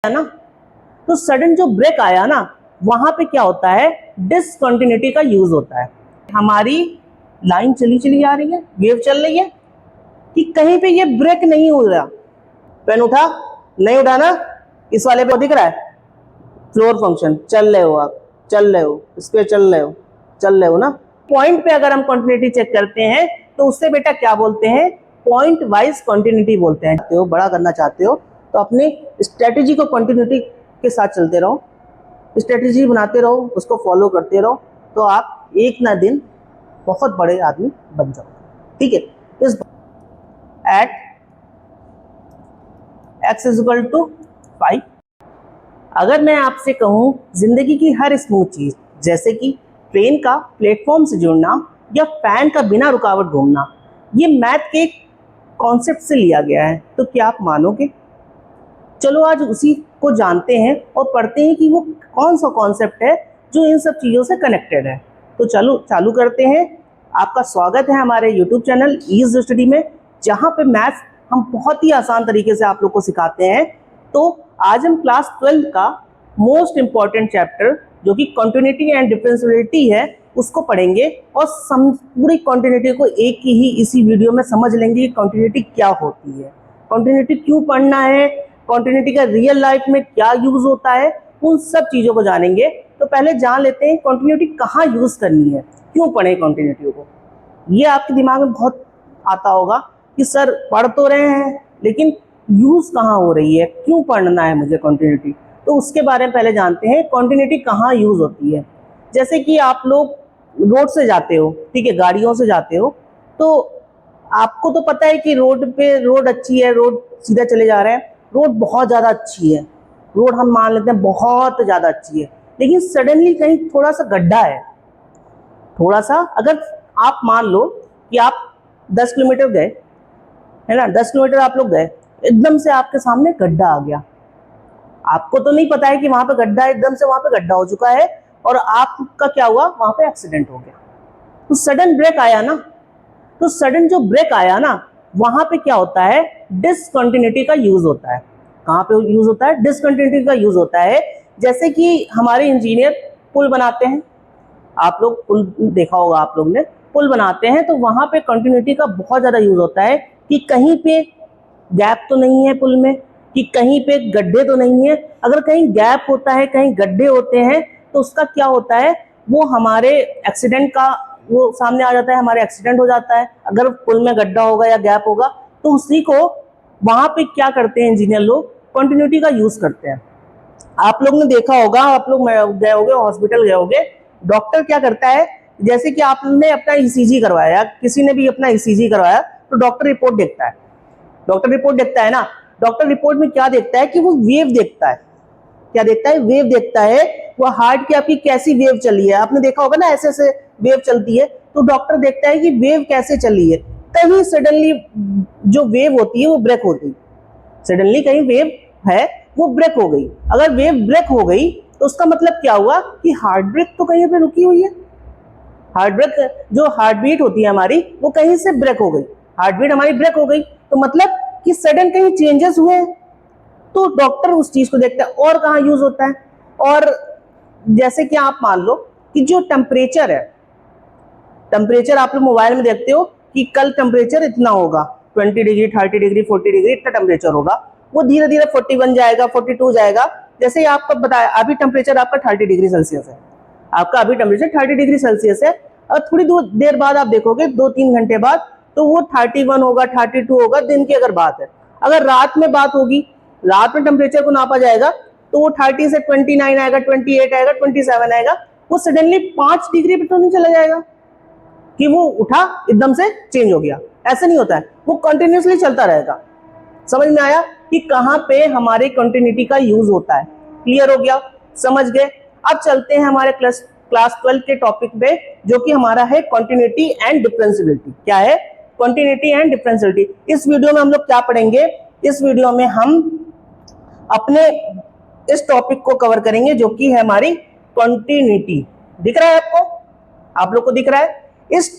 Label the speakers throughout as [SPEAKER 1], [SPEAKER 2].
[SPEAKER 1] है ना, तो सडन जो ब्रेक आया ना, वहां पे क्या होता है, डिसकंटिन्यूटी का यूज होता है। हमारी लाइन चली चली आ रही है, वेव चल रही है, कि कहीं पे ये ब्रेक नहीं हो रहा। पेन उठा, नहीं उठा ना, इस वाले पे दिख रहा है फ्लोर फंक्शन, चल रहे हो आप, चल रहे हो, इस पे चल रहे हो ना। पॉइंट पे अगर हम कंटिन्यूटी चेक करते हैं तो उससे बेटा क्या बोलते हैं, पॉइंट वाइज कंटिन्यूटी बोलते हैं। तो बड़ा करना चाहते हो तो अपने स्ट्रेटेजी को कंटिन्यूटी के साथ चलते रहो, स्ट्रेटेजी बनाते रहो, उसको फॉलो करते रहो, तो आप एक ना दिन बहुत बड़े आदमी बन जाओगे। ठीक है। इस एट x इक्वल टू 5, अगर मैं आपसे कहूं जिंदगी की हर स्मूथ चीज, जैसे कि ट्रेन का प्लेटफॉर्म से जुड़ना या फैन का बिना रुकावट घूमना, ये मैथ के कॉन्सेप्ट से लिया गया है, तो क्या आप मानोगे? चलो आज उसी को जानते हैं और पढ़ते हैं कि वो कौन सा कॉन्सेप्ट है जो इन सब चीज़ों से कनेक्टेड है। तो चलो चालू करते हैं। आपका स्वागत है हमारे यूट्यूब चैनल ईज स्टडी में, जहाँ पे मैथ्स हम बहुत ही आसान तरीके से आप लोग को सिखाते हैं। तो आज हम क्लास 12 का मोस्ट इम्पॉर्टेंट चैप्टर जो कि कंटिन्यूटी एंड डिफरेंशिएबिलिटी है, उसको पढ़ेंगे और पूरी कंटिन्यूटी को एक ही इसी वीडियो में समझ लेंगे कि कंटिन्यूटी क्या होती है, कंटिन्यूटी क्यों पढ़ना है, कंटिन्यूटी का रियल लाइफ में क्या यूज होता है, उन सब चीज़ों को जानेंगे। तो पहले जान लेते हैं कंटिन्यूटी कहाँ यूज करनी है, क्यों पढ़ें कंटिन्यूटी को। ये आपके दिमाग में बहुत आता होगा कि सर पढ़ तो रहे हैं लेकिन यूज कहाँ हो रही है, क्यों पढ़ना है मुझे कंटिन्यूटी। तो उसके बारे में पहले जानते हैं कंटिन्यूटी कहाँ यूज होती है। जैसे कि आप लोग रोड से जाते हो, ठीक है, गाड़ियों से जाते हो, तो आपको तो पता है कि रोड पे रोड अच्छी है, रोड सीधा चले जा रहे हैं, रोड बहुत ज़्यादा अच्छी है, रोड हम मान लेते हैं बहुत ज़्यादा अच्छी है, लेकिन सडनली कहीं थोड़ा सा गड्ढा है, थोड़ा सा, अगर आप मान लो कि आप 10 किलोमीटर गए, है ना, 10 किलोमीटर आप लोग गए, एकदम से आपके सामने गड्ढा आ गया। आपको तो नहीं पता है कि वहां पे गड्ढा है, एकदम से वहां पे गड्ढा हो चुका है और आपका क्या हुआ, वहां पे एक्सीडेंट हो गया। तो सडन ब्रेक आया ना, तो सडन जो ब्रेक आया ना, वहां पे क्या होता है, डिसकंटिन्यूटी का यूज होता है। कहाँ पे यूज होता है, डिसकंटिन्यूटी का यूज होता है। जैसे कि हमारे इंजीनियर पुल बनाते हैं, आप लोग पुल देखा होगा, आप लोग ने पुल बनाते हैं, तो वहां पे कंटिन्यूटी का बहुत ज्यादा यूज होता है कि कहीं पे गैप तो नहीं है पुल में, कि कहीं पे गड्ढे तो नहीं है। अगर कहीं गैप होता है, कहीं गड्ढे होते हैं, तो उसका क्या होता है, वो हमारे एक्सीडेंट का वो सामने आ जाता है, हमारे एक्सीडेंट हो जाता है। अगर पुल में गड्ढा होगा या गैप होगा, तो उसी को वहां पे क्या करते हैं इंजीनियर लोग, कंटिन्यूटी का यूज करते हैं। आप लोग ने देखा होगा, आप लोग गए होगे, हॉस्पिटल गए होगे, डॉक्टर क्या करता है, जैसे कि आपने अपना ईसीजी करवाया, किसी ने भी अपना ईसीजी करवाया, तो डॉक्टर रिपोर्ट देखता है, डॉक्टर रिपोर्ट देखता है ना। डॉक्टर रिपोर्ट में क्या देखता है कि वो वेव देखता है, क्या देखता है, वेव देखता है, वो हार्ट की आपकी कैसी वेव चली है। आपने देखा होगा ना, ऐसे ऐसे वेव चलती है, तो डॉक्टर देखता है कि वेव कैसे चली है। कहीं सडनली जो वेव होती है वो ब्रेक हो गई, सडनली कहीं वेव है वो ब्रेक हो गई। अगर वेव ब्रेक हो गई तो उसका मतलब क्या हुआ कि हार्ट ब्रेक तो कहीं पे रुकी हुई है, हार्ट ब्रेक, जो हार्ट बीट होती है हमारी, वो कहीं से ब्रेक हो गई, हार्ट बीट हमारी ब्रेक हो गई, तो मतलब कि सडन कहीं चेंजेस हुए हैं, तो डॉक्टर उस चीज को देखता है। और कहाँ यूज होता है, और जैसे कि आप मान लो कि जो टेम्परेचर है, टेम्परेचर आप लोग मोबाइल में देखते हो कि कल टेम्परेचर इतना होगा, 20 डिग्री, 30 डिग्री, 40 डिग्री, इतना टेम्परेचर होगा, वो धीरे धीरे 41 जाएगा, 42 जाएगा। जैसे ही आपको बताया, अभी टेम्परेचर आपका 30 डिग्री सेल्सियस है, आपका अभी टेम्परेचर 30 डिग्री सेल्सियस है, और थोड़ी देर बाद आप देखोगे, 2-3 घंटे बाद, तो वो 31 होगा, 32 होगा, दिन की अगर बात है। अगर रात में बात होगी, रात में टेम्परेचर को नापा जाएगा, तो वो 30 से 29 आएगा, 28 आएगा, 27 आएगा। वो सडनली 5 डिग्री पे तो नहीं चला जाएगा कि वो उठा एकदम से चेंज हो गया, ऐसे नहीं होता है, वो कंटिन्यूसली चलता रहेगा। समझ में आया कि कहाँ पे हमारे कंटिन्यूटी का यूज होता है? क्लियर हो गया, समझ गए। अब चलते हैं हमारे क्लास 12 के टॉपिक पे, जो कि हमारा है कंटिन्यूटी एंड डिफरेंशिएबिलिटी। क्या है? Continuity and differentiability. इस वीडियो में हम लोग क्या पढ़ेंगे? इस वीडियो में हम अपने इस टॉपिक को कवर करेंगे, जो कि है हमारी कंटिन्यूटी। दिख रहा है आपको? आप लोग को दिख रहा है? इस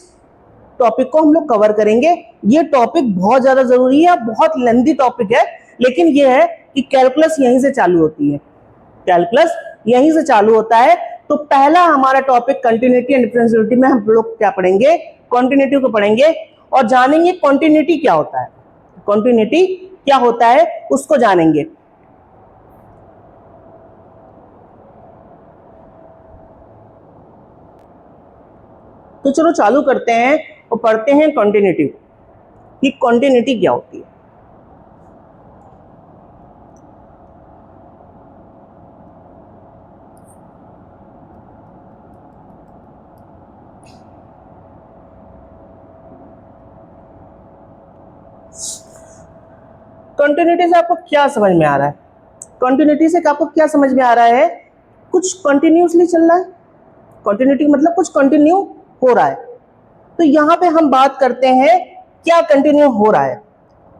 [SPEAKER 1] टॉपिक को हम लोग कवर करेंगे। ये टॉपिक बहुत ज्यादा जरूरी है, बहुत लेंथी टॉपिक है, लेकिन ये है कि कैलकुलस यहीं से चालू होती है, कैलकुलस यहीं से चालू होता है। तो पहला हमारा टॉपिक कंटिन्यूटी एंड डिफरेंशिएबिलिटी में हम लोग क्या पढ़ेंगे, कॉन्टिन्यूटी को पढ़ेंगे और जानेंगे कॉन्टिन्यूटी क्या होता है, कॉन्टिन्यूटी क्या होता है उसको जानेंगे। तो चलो चालू करते हैं और पढ़ते हैं कॉन्टिन्यूटी कि कॉन्टिन्यूटी क्या होती है। कंटिन्यूटी से आपको क्या समझ में आ रहा है, कंटिन्यूटी से आपको क्या समझ में आ रहा है, कुछ कंटिन्यूसली चल रहा है, कंटिन्यूटी मतलब कुछ कंटिन्यू हो रहा है। तो यहाँ पे हम बात करते हैं क्या कंटिन्यू हो रहा है,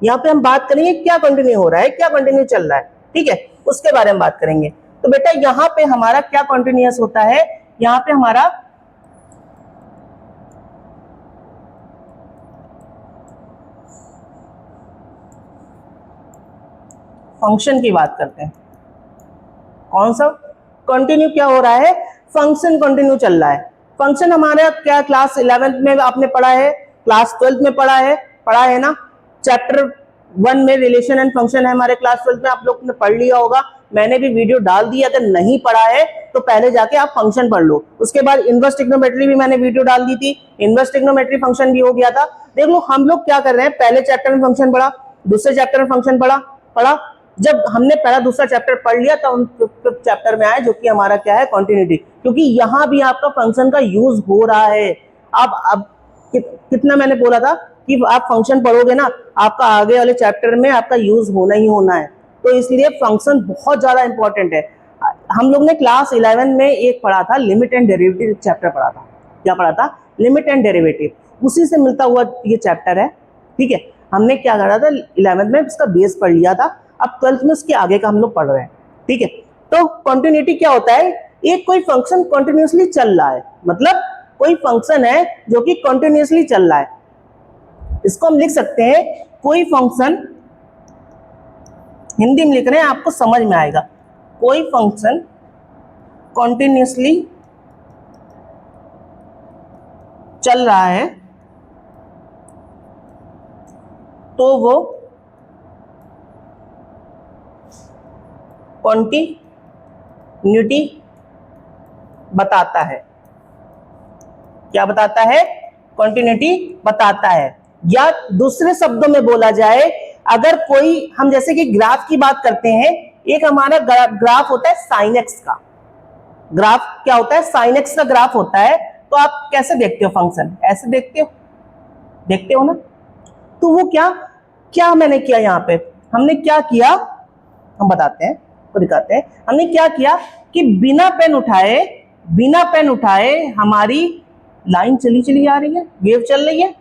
[SPEAKER 1] यहाँ पे हम बात करेंगे क्या कंटिन्यू हो रहा है, क्या कंटिन्यू चल रहा है, ठीक है, उसके बारे में बात करेंगे। तो बेटा यहाँ पे हमारा क्या कंटिन्यूअस होता है, यहाँ पे हमारा फंक्शन की बात करते हैं। कौन सा कंटिन्यू क्या हो रहा है, फंक्शन कंटिन्यू चल रहा है। फंक्शन हमारा क्या क्लास 11th में आपने पढ़ा है, क्लास 12th में पढ़ा है ना, चैप्टर 1 में रिलेशन एंड फंक्शन है हमारे क्लास 12th में, आप लोग ने पढ़ लिया होगा, मैंने भी वीडियो डाल दी, अगर नहीं पढ़ा है तो पहले जाके आप फंक्शन पढ़ लो। उसके बाद इनवर्स ट्रिग्नोमेट्री भी मैंने वीडियो डाल दी थी, इनवर्स ट्रिग्नोमेट्री फंक्शन भी हो गया था। देख लो हम लोग क्या कर रहे हैं, पहले चैप्टर में फंक्शन पढ़ा, दूसरे चैप्टर में फंक्शन पढ़ा, जब हमने पहला दूसरा चैप्टर पढ़ लिया तो हम फिफ्थ चैप्टर में आए जो कि हमारा क्या है, कंटिन्यूटी, क्योंकि यहाँ भी आपका फंक्शन का यूज हो रहा है। अब कितना मैंने बोला था कि आप फंक्शन पढ़ोगे ना, आपका आगे वाले चैप्टर में आपका यूज होना ही होना है, तो इसलिए फंक्शन बहुत ज्यादा इंपॉर्टेंट है। हम लोग ने क्लास 11 में एक पढ़ा था, लिमिट एंड डेरिवेटिव चैप्टर पढ़ा था। क्या पढ़ा था, लिमिट एंड डेरिवेटिव, उसी से मिलता हुआ ये चैप्टर है, ठीक है। हमने क्या करा था 11th में उसका बेस पढ़ लिया था, अब 12th में उसके आगे का हम लोग पढ़ रहे हैं, ठीक है। तो कंटिन्यूटी क्या होता है, एक कोई फंक्शन कंटिन्यूअसली चल रहा है, मतलब कोई फंक्शन है जो कि कंटिन्यूअसली चल रहा है, इसको हम लिख सकते हैं कोई फंक्शन, हिंदी में लिख रहे हैं आपको समझ में आएगा, कोई फंक्शन कंटिन्यूअसली चल रहा है तो वो कंटिन्यूटी बताता है। क्या बताता है, कंटिन्यूटी बताता है। या दूसरे शब्दों में बोला जाए, अगर कोई, हम जैसे कि ग्राफ की बात करते हैं, एक हमारा ग्राफ होता है साइन एक्स का, ग्राफ क्या होता है, साइन एक्स का ग्राफ होता है। तो आप कैसे देखते हो फंक्शन, ऐसे देखते हो ना। तो वो क्या मैंने किया, यहाँ पे हमने क्या किया, हम बताते हैं, तो दिखाते हैं। हमने क्या किया कि बिना पेन उठाए हमारी लाइन चली जा रही है, वेव चल रही है,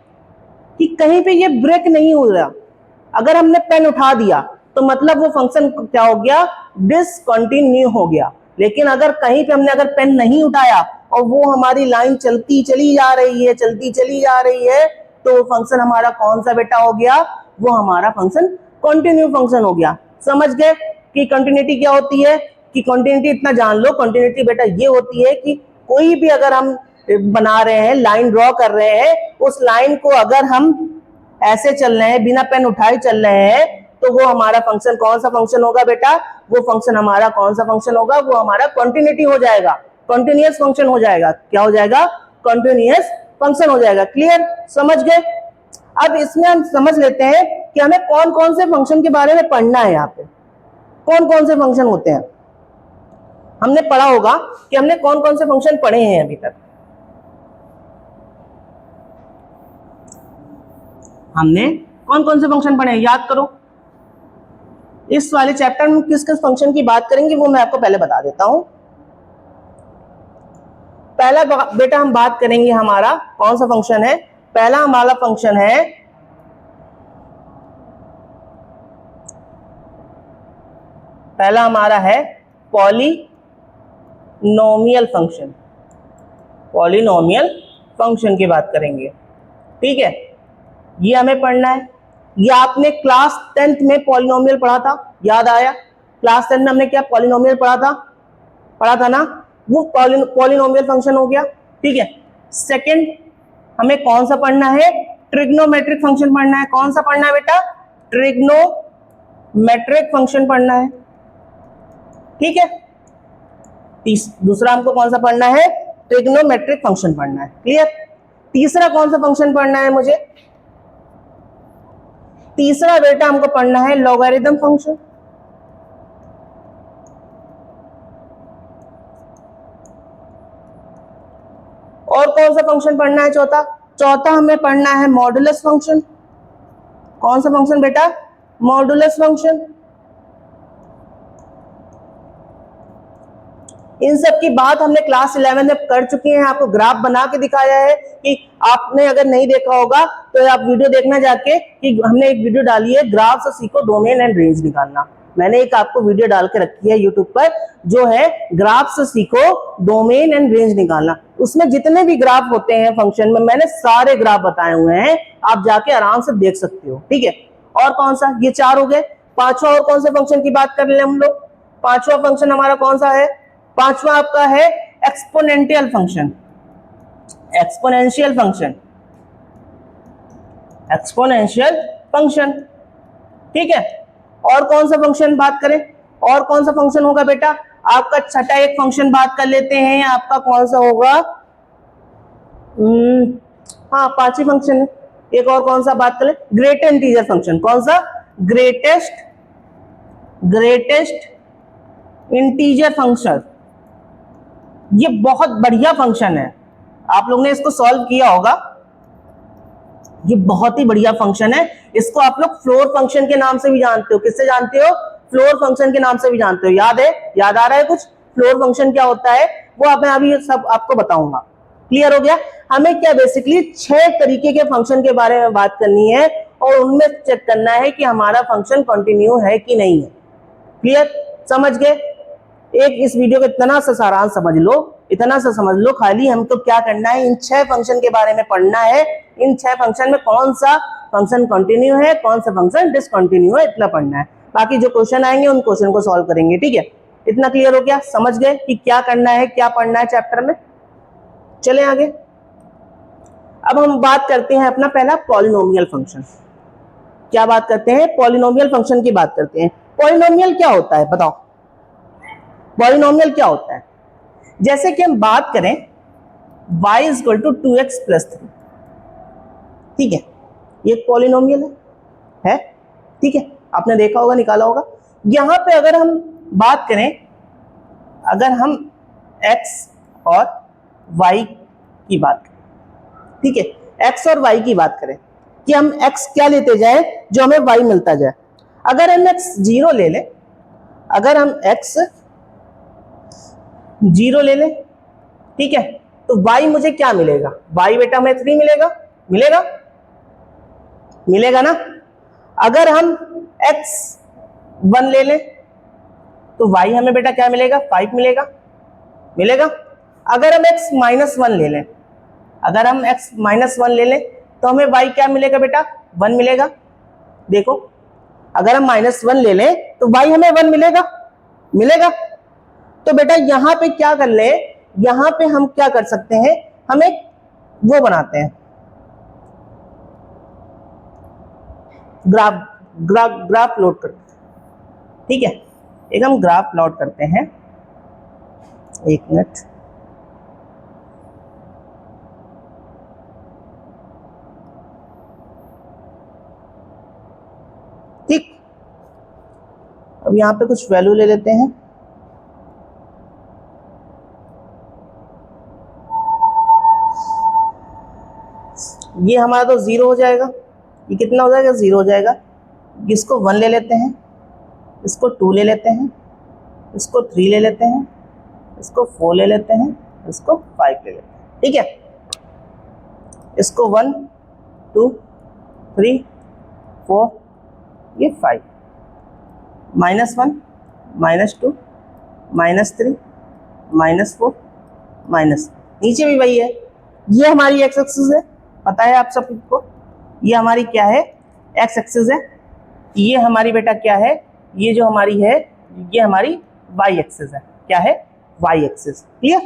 [SPEAKER 1] कि कहीं पे ये ब्रेक नहीं हो रहा। अगर हमने पेन उठा दिया तो मतलब वो फंक्शन क्या हो गया, डिसकंटिन्यू हो गया। लेकिन अगर कहीं पे हमने अगर पेन नहीं उठाया और वो हमारी लाइन चलती चली जा रही है, तो फंक्शन हमारा कौन सा बेटा हो गया, वो हमारा फंक्शन कंटिन्यू फंक्शन हो गया। समझ गए कि कंटिन्यूटी क्या होती है, कि कंटिन्यूटी इतना जान लो, कंटिन्यूटी बेटा ये होती है कि कोई भी अगर हम बना रहे हैं, लाइन ड्रॉ कर रहे हैं, उस लाइन को अगर हम ऐसे चल रहे हैं, बिना पेन उठाए चल रहे हैं, तो वो हमारा फंक्शन कौन सा फंक्शन होगा बेटा, वो फंक्शन हमारा कौन सा फंक्शन होगा, वो हमारा कंटिन्यूटी हो जाएगा, कंटिन्यूअस फंक्शन हो जाएगा। क्या हो जाएगा, कंटिन्यूअस फंक्शन हो जाएगा। क्लियर, समझ गए। अब इसमें हम समझ लेते हैं कि हमें कौन कौन से फंक्शन के बारे में पढ़ना है। यहाँ पे कौन कौन से फंक्शन होते हैं, हमने पढ़ा होगा कि हमने कौन कौन से फंक्शन पढ़े हैं अभी तक। हमने कौन कौन से फंक्शन पढ़े हैं, याद करो। इस वाले चैप्टर में किस किस फंक्शन की बात करेंगे वो मैं आपको पहले बता देता हूं। पहला बेटा हम बात करेंगे, हमारा कौन सा फंक्शन है, पहला हमारा फंक्शन है पॉलिनोमियल फंक्शन, पॉलिनोमियल फंक्शन की बात करेंगे, ठीक है। ये हमें पढ़ना है, ये आपने क्लास 10th में पॉलिनोमियल पढ़ा था, याद आया? क्लास 10 में हमने क्या पॉलिनोमियल पढ़ा था ना, वो पॉलिनोमियल फंक्शन हो गया। ठीक है, सेकंड हमें कौन सा पढ़ना है? ट्रिग्नोमेट्रिक फंक्शन पढ़ना है। कौन सा पढ़ना है बेटा? ट्रिग्नोमेट्रिक फंक्शन पढ़ना है। ठीक है, दूसरा हमको कौन सा पढ़ना है? ट्रिग्नोमेट्रिक फंक्शन पढ़ना है। क्लियर? तीसरा कौन सा फंक्शन पढ़ना है मुझे? तीसरा बेटा हमको पढ़ना है लॉगरिथम फंक्शन। और कौन सा फंक्शन पढ़ना है? चौथा हमें पढ़ना है मॉडुलस फंक्शन। कौन सा फंक्शन बेटा? Modulus function. इन सब की बात हमने क्लास 11 में कर चुके हैं, आपको ग्राफ बना के दिखाया है कि आपने अगर नहीं देखा होगा तो आप वीडियो देखना जाके कि हमने एक वीडियो डाली है ग्राफ से सीखो डोमेन एंड रेंज निकालना। मैंने एक आपको वीडियो डाल के रखी है यूट्यूब पर, जो है ग्राफ से सीखो डोमेन एंड रेंज निकालना। उसमें जितने भी ग्राफ होते हैं फंक्शन में मैंने सारे ग्राफ बताए हुए हैं, आप जाके आराम से देख सकते हो। ठीक है, और कौन सा? ये 4 हो गए। पांचवा और कौन से फंक्शन की बात कर ले हम लोग? पांचवा फंक्शन हमारा कौन सा है? पांचवा आपका है exponential function. Exponential function, exponential function. ठीक है, और कौन सा फंक्शन बात करें? और कौन सा फंक्शन होगा बेटा? आपका छठा एक फंक्शन बात कर लेते हैं, आपका कौन सा होगा? हाँ, 5 ही फंक्शन है। एक और कौन सा बात करें? Greatest integer function. कौन सा? Greatest integer function. ये बहुत बढ़िया फंक्शन है, आप लोग ने इसको सॉल्व किया होगा। ये बहुत ही बढ़िया फंक्शन है। इसको आप लोग फ्लोर फंक्शन के नाम से भी जानते हो। किससे जानते हो? फ्लोर फंक्शन के नाम से भी जानते हो। याद है? याद आ रहा है कुछ? फ्लोर फंक्शन क्या होता है वो मैं अभी सब आपको बताऊंगा। क्लियर हो गया? हमें क्या बेसिकली 6 तरीके के फंक्शन के बारे में बात करनी है और उनमें चेक करना है कि हमारा फंक्शन कंटिन्यू है कि नहीं है। क्लियर? समझ गए? एक इस वीडियो का इतना सा सारांश समझ लो, इतना सा समझ लो, खाली हमको क्या करना है? इन 6 फंक्शन के बारे में पढ़ना है। इन 6 फंक्शन में कौन सा फंक्शन कंटिन्यू है, कौन सा फंक्शन डिसकंटिन्यू है, इतना पढ़ना है। बाकी जो क्वेश्चन आएंगे उन क्वेश्चन को सॉल्व करेंगे। ठीक है, इतना क्लियर हो गया? समझ गए कि क्या करना है, क्या पढ़ना है चैप्टर में? चले आगे। अब हम बात करते हैं अपना पहला पॉलिनोमियल फंक्शन। क्या बात करते हैं? पॉलिनोमियल फंक्शन की बात करते हैं। पॉलिनोमियल क्या होता है बताओ? पॉलिनोमियल क्या होता है? जैसे कि हम बात करें y equal to 2x plus 3। ठीक है, ये एक पॉलिनोमियल है। ठीक है, आपने देखा होगा, निकाला होगा। यहां पे अगर हम बात करें, अगर हम x और y की बात करें, ठीक है, x और y की बात करें कि हम x क्या लेते जाए जो हमें y मिलता जाए। अगर हम x 0 ले लें, अगर हम x 0 ले लें, ठीक है, तो y मुझे क्या मिलेगा? y बेटा हमें 3 मिलेगा। मिलेगा? मिलेगा ना? अगर हम x 1 ले लें तो y हमें बेटा क्या मिलेगा? 5 मिलेगा। मिलेगा? अगर हम x -1 ले लें, अगर हम x -1 ले लें तो हमें y क्या मिलेगा बेटा? 1 मिलेगा। देखो, अगर हम -1 ले लें तो y हमें 1 मिलेगा। मिलेगा? तो बेटा यहां पे क्या कर ले, यहां पे हम क्या कर सकते हैं, हम एक वो बनाते हैं, ग्राफ प्लॉट करते हैं। ठीक है, एक हम ग्राफ प्लॉट करते हैं। एक मिनट, ठीक। अब यहां पे कुछ वैल्यू ले लेते हैं। ये हमारा तो 0 हो जाएगा। ये कितना हो जाएगा? 0 हो जाएगा। इसको 1 ले लेते हैं, इसको 2 ले लेते हैं, इसको 3 ले लेते हैं, इसको 4 ले लेते हैं, इसको 5 ले लेते हैं। ठीक है, इसको 1 2 3 4 ये 5, -1 -2 -3 -4 माइनस, नीचे भी वही है। ये हमारी एक्स एक्सिस है, पता है आप सबको। ये हमारी क्या है? एक्स एक्सिस है। ये हमारी बेटा क्या है? ये जो हमारी है ये हमारी वाई एक्सिस है। क्या है? Y axis. क्लियर?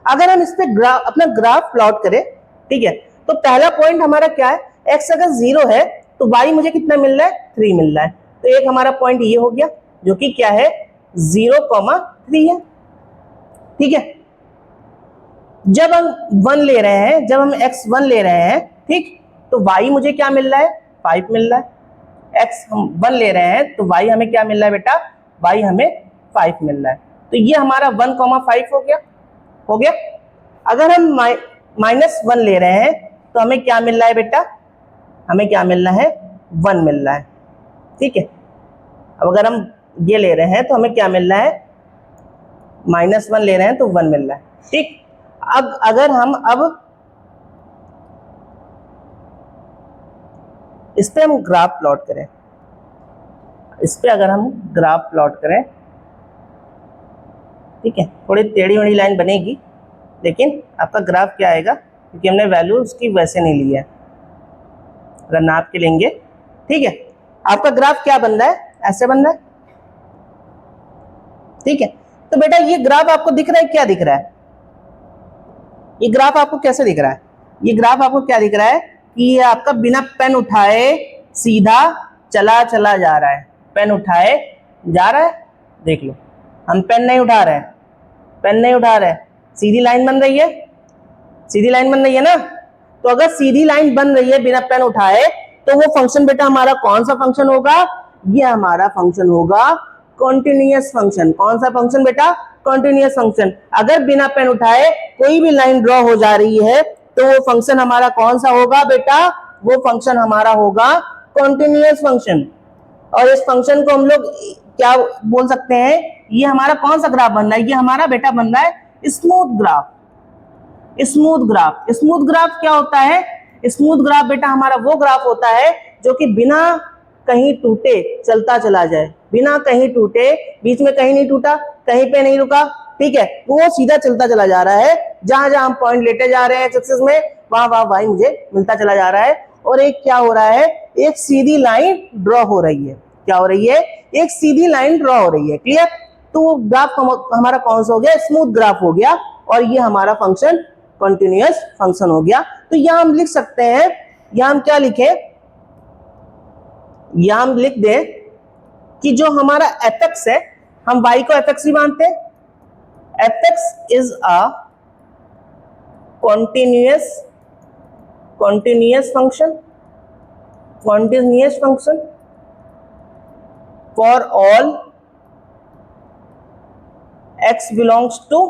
[SPEAKER 1] अगर हम इस पे अपना ग्राफ प्लॉट करें, ठीक है, तो पहला पॉइंट हमारा क्या है? एक्स अगर 0 है तो वाई मुझे कितना मिल रहा है? 3 मिल रहा है। तो एक हमारा पॉइंट ये हो गया जो कि क्या है? 0,3 है। ठीक है, जब हम 1 ले रहे हैं, जब हम x1 ले रहे हैं, ठीक, तो y मुझे क्या मिल रहा है? 5 मिल रहा है। x हम 1 ले रहे हैं तो y हमें क्या मिल रहा है बेटा? y हमें 5 मिल रहा है। तो ये हमारा 1,5 हो गया। हो गया। अगर हम -1 ले रहे हैं तो हमें क्या मिल रहा है बेटा? हमें क्या मिल रहा है? 1 मिल रहा है। ठीक है, अब अगर हम ये ले रहे हैं तो हमें क्या मिल रहा है? -1 ले रहे हैं तो 1 मिल रहा है। ठीक, अब अगर हम इस पे हम ग्राफ प्लॉट करें, इस पे अगर हम ग्राफ प्लॉट करें, ठीक है, थोड़ी टेढ़ी मेढ़ी लाइन बनेगी, लेकिन आपका ग्राफ क्या आएगा? क्योंकि हमने वैल्यू उसकी वैसे नहीं ली है, अगर नाप के लेंगे, ठीक है, आपका ग्राफ क्या बन रहा है? ऐसे बन रहा है। ठीक है, तो बेटा ये ग्राफ आपको दिख रहा है? क्या दिख रहा है? ये ग्राफ आपको कैसे दिख रहा है? ये ग्राफ आपको क्या दिख रहा है कि ये आपका बिना पेन उठाए सीधा चला जा रहा है। पेन उठाए जा रहा है, देख लो, हम पेन नहीं उठा रहे हैं, पेन नहीं उठा रहे हैं, सीधी लाइन बन रही है, सीधी लाइन बन रही है ना। तो अगर सीधी लाइन बन रही है बिना पेन उठाए तो वो फंक्शन बेटा हमारा कौन सा फंक्शन होगा? ये हमारा फंक्शन होगा कॉन्टिन्यूअस फंक्शन। कौन सा फंक्शन बेटा? Continuous function. अगर बिना पेन उठाए कोई भी लाइन ड्रॉ हो जा रही है तो वो फंक्शन हमारा कौन सा होगा बेटा? वो फंक्शन हमारा होगा कॉन्टिन्यूअस फंक्शन। और इस फंक्शन को हम लोग क्या बोल सकते हैं? ये हमारा कौन सा ग्राफ बन रहा है? ये हमारा बेटा बन रहा है smooth graph. Smooth graph. Smooth graph क्या होता है? स्मूथ ग्राफ बेटा हमारा वो ग्राफ होता है जो कि बिना कहीं टूटे चलता चला जाए, बिना कहीं टूटे, बीच में कहीं नहीं टूटा, कहीं पे नहीं रुका, ठीक है, वो सीधा चलता चला जा रहा है। जहां जहां हम पॉइंट लेते जा रहे हैं एक्सिस में, वहां वहां वाई मुझे मिलता चला जा रहा है। और एक क्या हो रहा है? एक सीधी लाइन ड्रॉ हो रही है। क्या हो रही है? एक सीधी लाइन ड्रॉ हो रही है। क्लियर? तो वो ग्राफ हमारा कौन सा हो गया? स्मूथ ग्राफ हो गया। और ये हमारा फंक्शन कॉन्टिन्यूअस फंक्शन हो गया। तो यहां हम लिख सकते हैं, यहां हम क्या लिखे? यहां हम लिख दें कि जो हमारा एफ है, हम y को एफ ही मानते हैं। F is a continuous function, continuous function for all x belongs to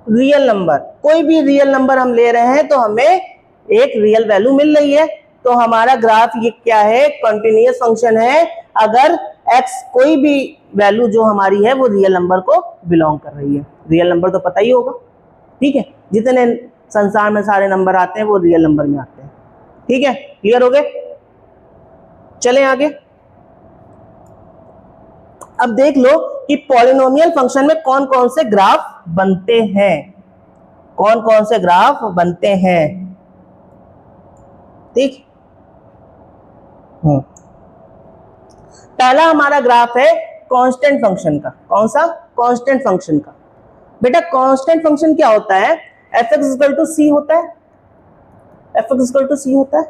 [SPEAKER 1] real number. कोई भी रियल नंबर हम ले रहे हैं तो हमें एक रियल वैल्यू मिल रही है। तो हमारा ग्राफ ये क्या है? कॉन्टिन्यूअस फंक्शन है अगर x कोई भी वैल्यू जो हमारी है वो रियल नंबर को बिलोंग कर रही है। रियल नंबर तो पता ही होगा, ठीक है, जितने संसार में सारे नंबर आते हैं वो रियल नंबर में आते हैं। ठीक है, क्लियर हो गए? चलें आगे। अब देख लो कि पॉलिनोमियल फंक्शन में कौन कौन से ग्राफ बनते हैं, कौन कौन से ग्राफ बनते हैं। ठीक, पहला हमारा ग्राफ है कांस्टेंट फंक्शन का। कौन सा? कांस्टेंट फंक्शन का। बेटा कांस्टेंट फंक्शन क्या होता है? f(c) होता है। f(c) होता है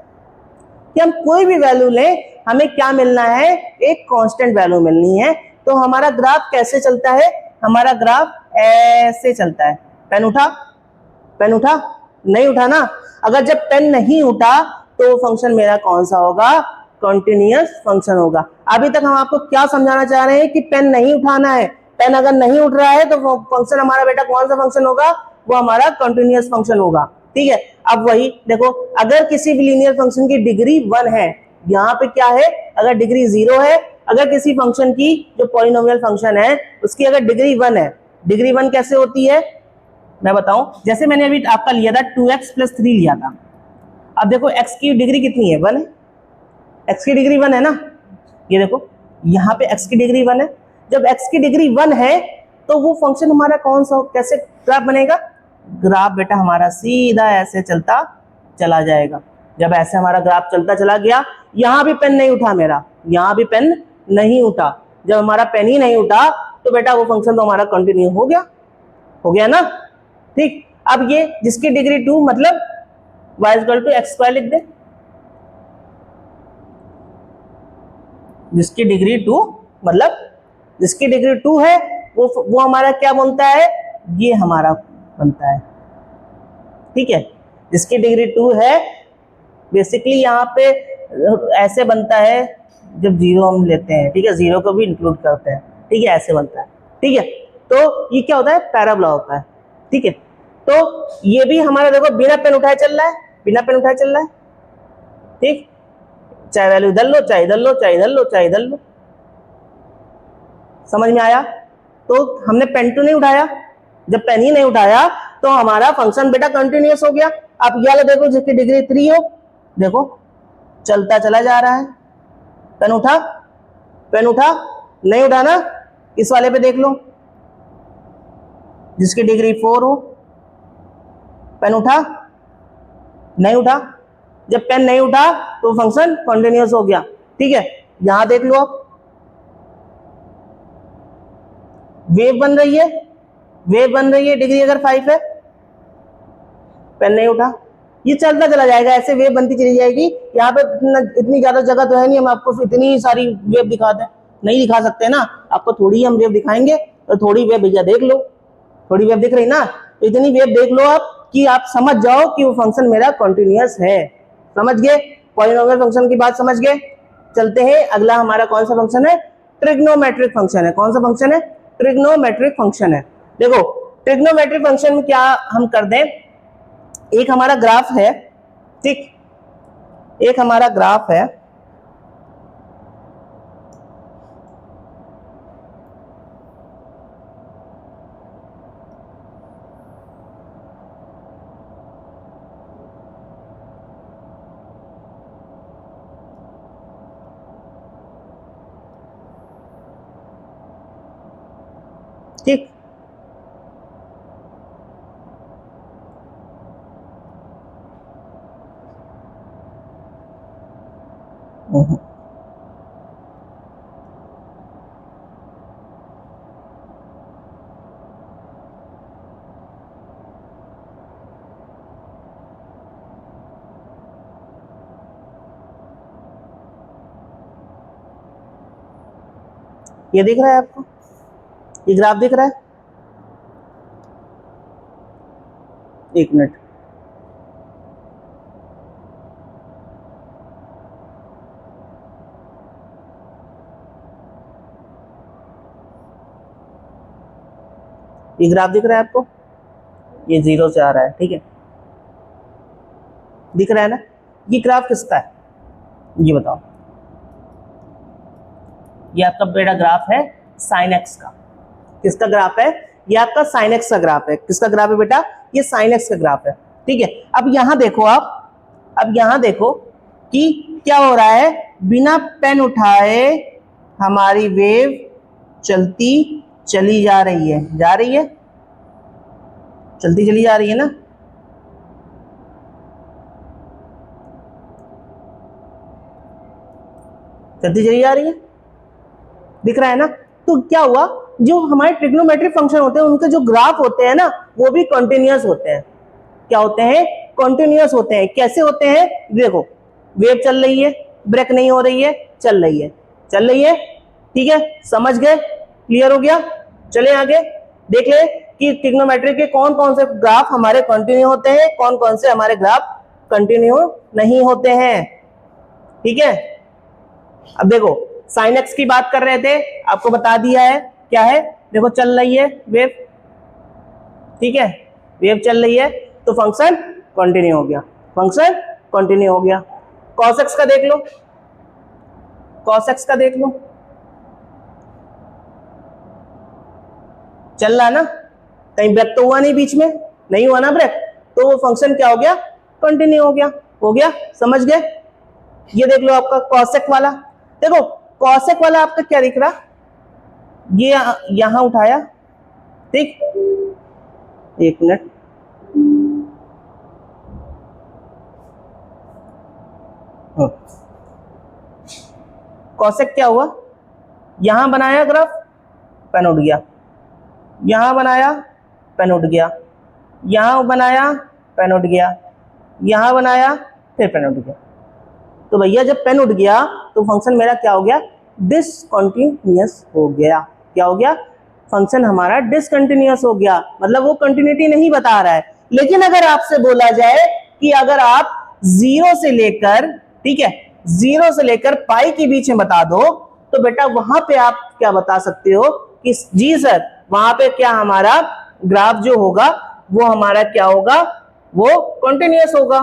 [SPEAKER 1] कि हम कोई भी वैल्यू लें, हमें क्या मिलना है? एक कांस्टेंट वैल्यू मिलनी है। तो हमारा ग्राफ कैसे चलता है? हमारा ग्राफ ऐसे चलता है। पेन उठा? पेन उठा? नहीं उठा ना। अगर जब पेन नहीं उठा तो फंक्शन मेरा कौन सा होगा? कॉन्टिन्यूअस फंक्शन होगा। अभी तक हम आपको क्या समझाना चाह रहे हैं कि पेन नहीं उठाना है। पेन अगर नहीं उठ रहा है तो फंक्शन हमारा बेटा कौन सा फंक्शन होगा? वो हमारा कॉन्टिन्यूअस फंक्शन होगा। ठीक है, अब वही देखो, अगर किसी भी लीनियर फंक्शन की डिग्री 1 है, यहाँ पे क्या है? अगर डिग्री 0 है, अगर किसी फंक्शन की जो पॉलिनोमियल फंक्शन है उसकी अगर डिग्री 1 है, डिग्री 1 कैसे होती है मैं बताऊं। जैसे मैंने अभी आपका लिया था 2x + 3 लिया था। अब देखो x की डिग्री कितनी है? 1 है। x की डिग्री 1 है ना, ये देखो यहाँ पे x की डिग्री 1 है। जब x की डिग्री 1 है तो वो फंक्शन हमारा कौन सा, कैसे ग्राफ बनेगा? ग्राफ बेटा हमारा सीधा ऐसे चलता चला जाएगा। जब ऐसे हमारा ग्राफ चलता चला गया, यहाँ भी पेन नहीं उठा मेरा, यहाँ भी पेन नहीं उठा, जब हमारा पेन ही नहीं उठा तो बेटा वो फंक्शन तो हमारा कंटिन्यू हो गया ना। ठीक, अब ये जिसकी डिग्री 2 मतलब y equal to x square लिख दे, जिसकी डिग्री 2 मतलब जिसकी डिग्री 2 है वो हमारा क्या बनता है, ये हमारा बनता है। ठीक है, जिसकी डिग्री 2 है बेसिकली यहाँ पे ऐसे बनता है जब जीरो हम लेते हैं, ठीक है, जीरो को भी इंक्लूड करते हैं, ठीक है, ऐसे बनता है। ठीक है, तो ये क्या होता है, पैराबोला होता है। ठीक है, तो ये भी हमारा देखो बिना पेन उठाए चल रहा है, बिना पेन उठाए चल रहा है। ठीक, चाहे वैल्यू इधर लो, चाहे इधर लो, चाहे इधर लो, चाहे इधर लो। समझ में आया? तो हमने पेन तो नहीं उठाया, जब पेन ही नहीं उठाया तो हमारा फंक्शन बेटा कंटिन्यूअस हो गया। आप ये वाला देखो जिसकी डिग्री 3 हो, देखो चलता चला जा रहा है। पेन उठा, पेन उठा, नहीं उठा ना, इस वाले पे देख लो जिसकी डिग्री 4 हो, पेन उठा, नहीं उठा, जब पेन नहीं उठा तो फंक्शन कंटिन्यूअस हो गया। ठीक है, यहां देख लो आप वेव बन रही है, वेव बन रही है, डिग्री अगर 5 है, पेन नहीं उठा, ये चलता चला जाएगा, ऐसे वेव बनती चली जाएगी। यहाँ पे इतनी ज्यादा जगह तो है नहीं हम आपको इतनी सारी वेव दिखा दें, नहीं दिखा सकते ना, आपको थोड़ी हम वेव दिखाएंगे, तो थोड़ी वेव भैया देख लो, थोड़ी वेव दिख रही ना, तो इतनी वेव देख लो आप कि आप समझ जाओ कि वो फंक्शन मेरा कंटिन्यूअस है। समझ गए, पॉलिनोमियल फंक्शन की बात समझ गए। चलते हैं, अगला हमारा कौन सा फंक्शन है, ट्रिग्नोमेट्रिक फंक्शन है। कौन सा फंक्शन है, ट्रिग्नोमेट्रिक फंक्शन है। देखो ट्रिग्नोमेट्रिक फंक्शन में क्या हम कर दें, एक हमारा ग्राफ है, ठीक, एक हमारा ग्राफ है, ठीक, ये दिख रहा है आपको, ये ग्राफ दिख रहा है, एक मिनट, ये ग्राफ दिख रहा है आपको, ये 0 से आ रहा है, ठीक है, दिख रहा है ना। ये ग्राफ किसका है, ये बताओ, ये आपका बेटा ग्राफ है साइन एक्स का। किसका ग्राफ है, ये आपका साइन एक्स का ग्राफ है। किसका ग्राफ है बेटा, ये साइन एक्स का ग्राफ है। ठीक है, अब यहां देखो आप, अब यहां देखो कि क्या हो रहा है, बिना पेन उठाए हमारी वेव चलती चली जा रही है, जा रही है, चलती चली जा रही है ना। चलती चली जा रही है, दिख रहा है ना। तो क्या हुआ, जो हमारे ट्रिग्नोमेट्रिक फंक्शन होते हैं उनके जो ग्राफ होते हैं ना वो भी कंटिन्यूअस होते हैं। क्या होते हैं, कंटिन्यूअस होते हैं। कैसे होते हैं, देखो वेव चल रही है, ब्रेक नहीं हो रही है, चल रही है, चल रही है, ठीक है, समझ गए, क्लियर हो गया। चले आगे देख ले कि ट्रिग्नोमेट्री के कौन कौन से ग्राफ हमारे कंटिन्यू होते हैं, कौन कौन से हमारे ग्राफ कंटिन्यू नहीं होते हैं। ठीक है, अब देखो साइन एक्स की बात कर रहे थे, आपको बता दिया है क्या है, देखो चल रही है वेव, ठीक है, वेव चल रही है तो फंक्शन कंटिन्यू हो गया, फंक्शन कंटिन्यू हो गया। कॉस एक्स का देख लो, कॉस एक्स का देख लो, चल रहा ना, कहीं ब्रेक तो हुआ नहीं, बीच में नहीं हुआ ना ब्रेक, तो वो फंक्शन क्या हो गया, कंटिन्यू हो गया, हो गया, समझ गए। ये देख लो आपका कॉसेक वाला, देखो कॉसेक वाला आपका क्या दिख रहा, ये यहां उठाया, ठीक, एक मिनट, कॉसेक क्या हुआ, यहाँ बनाया ग्राफ, पेन उठ गया, यहाँ बनाया, पेन उठ गया, यहाँ बनाया, पेन उठ गया, यहाँ बनाया, फिर पेन उठ गया। तो भैया जब पेन उठ गया तो फंक्शन मेरा क्या हो गया, डिसकंटिन्यूअस हो गया। क्या हो गया, फंक्शन हमारा डिसकंटिन्यूअस हो गया, मतलब वो कंटिन्यूटी नहीं बता रहा है। लेकिन अगर आपसे बोला जाए कि अगर आप 0 से लेकर, ठीक है, 0 से लेकर पाई के बीच में बता दो, तो बेटा वहां पे आप क्या बता सकते हो कि जी सर वहां पे क्या हमारा ग्राफ जो होगा वो हमारा क्या होगा, वो कंटिन्यूअस होगा।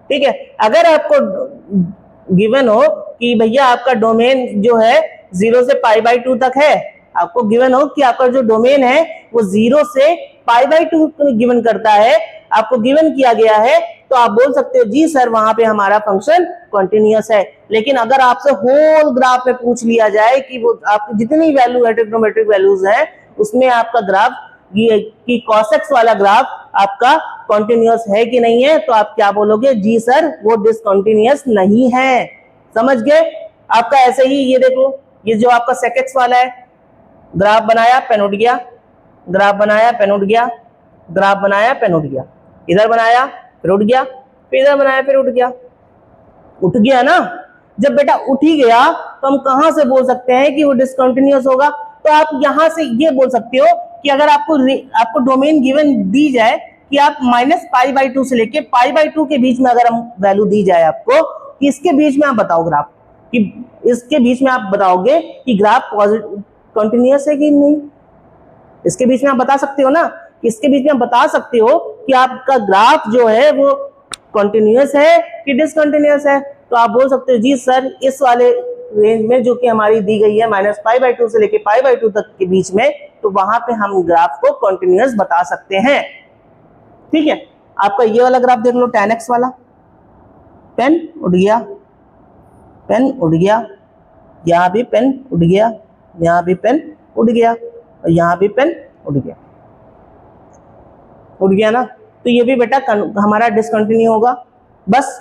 [SPEAKER 1] ठीक है, अगर आपको गिवन हो कि भैया आपका डोमेन जो है 0 से π/2 तक है, आपको गिवन हो कि आपका जो डोमेन है वो 0 से π/2 गिवन करता है, आपको गिवन किया गया है, तो आप बोल सकते हो जी सर वहां पे हमारा फंक्शन कंटिन्यूअस है। लेकिन अगर आपसे होल ग्राफ में पूछ लिया जाए कि वो आपकी जितनी वैल्यू है ट्रिग्नोमेट्रिक वैल्यूज हैं उसमें आपका ग्राफ कि cos x वाला ग्राफ आपका कॉन्टिन्यूअस है कि नहीं है, तो आप क्या बोलोगे, जी सर वो डिसकंटिन्यूअस नहीं है। समझ गए। आपका ऐसे ही ये देखो, ये जो आपका sec x वाला है, ग्राफ बनाया पेन उठ गया, ग्राफ बनाया पेन उठ गया, ग्राफ बनाया पेन उठ गया, इधर बनाया फिर उठ गया, फिर इधर बनाया फिर उठ गया। उठ गया ना, जब बेटा उठ ही गया तो हम कहां से बोल सकते हैं कि वो डिसकंटिन्यूअस होगा। तो आप यहां से ये बोल सकते हो कि अगर आपको डोमेन गिवन दी जाए कि आप -π/2 से लेके π/2 के बीच में अगर हम वैल्यू दी जाए आपको कि इसके बीच में आप बताओ ग्राफ, कि इसके बीच में आप बताओगे कि ग्राफ कंटिन्यूअस है कि नहीं, इसके बीच में आप बता सकते हो ना, इसके बीच में आप बता सकते हो कि आपका ग्राफ जो है वो कंटिन्यूअस है कि डिसकंटिन्यूअस है। तो आप बोल सकते हो जी सर इस वाले रेंज में जो कि हमारी दी गई है -π/2 से लेके π/2 तक के बीच में, तो वहां पे हम ग्राफ को कंटिन्यूअस बता सकते हैं। ठीक है, आपका ये वाला ग्राफ देख लो, tan x वाला, पेन उठ गया, पेन उठ गया, यहाँ भी पेन उठ गया, यहाँ भी पेन उठ गया, और यहाँ भी पेन उठ गया, उठ गया ना। तो ये भी बेटा हमारा डिसकंटिन्यू होगा। बस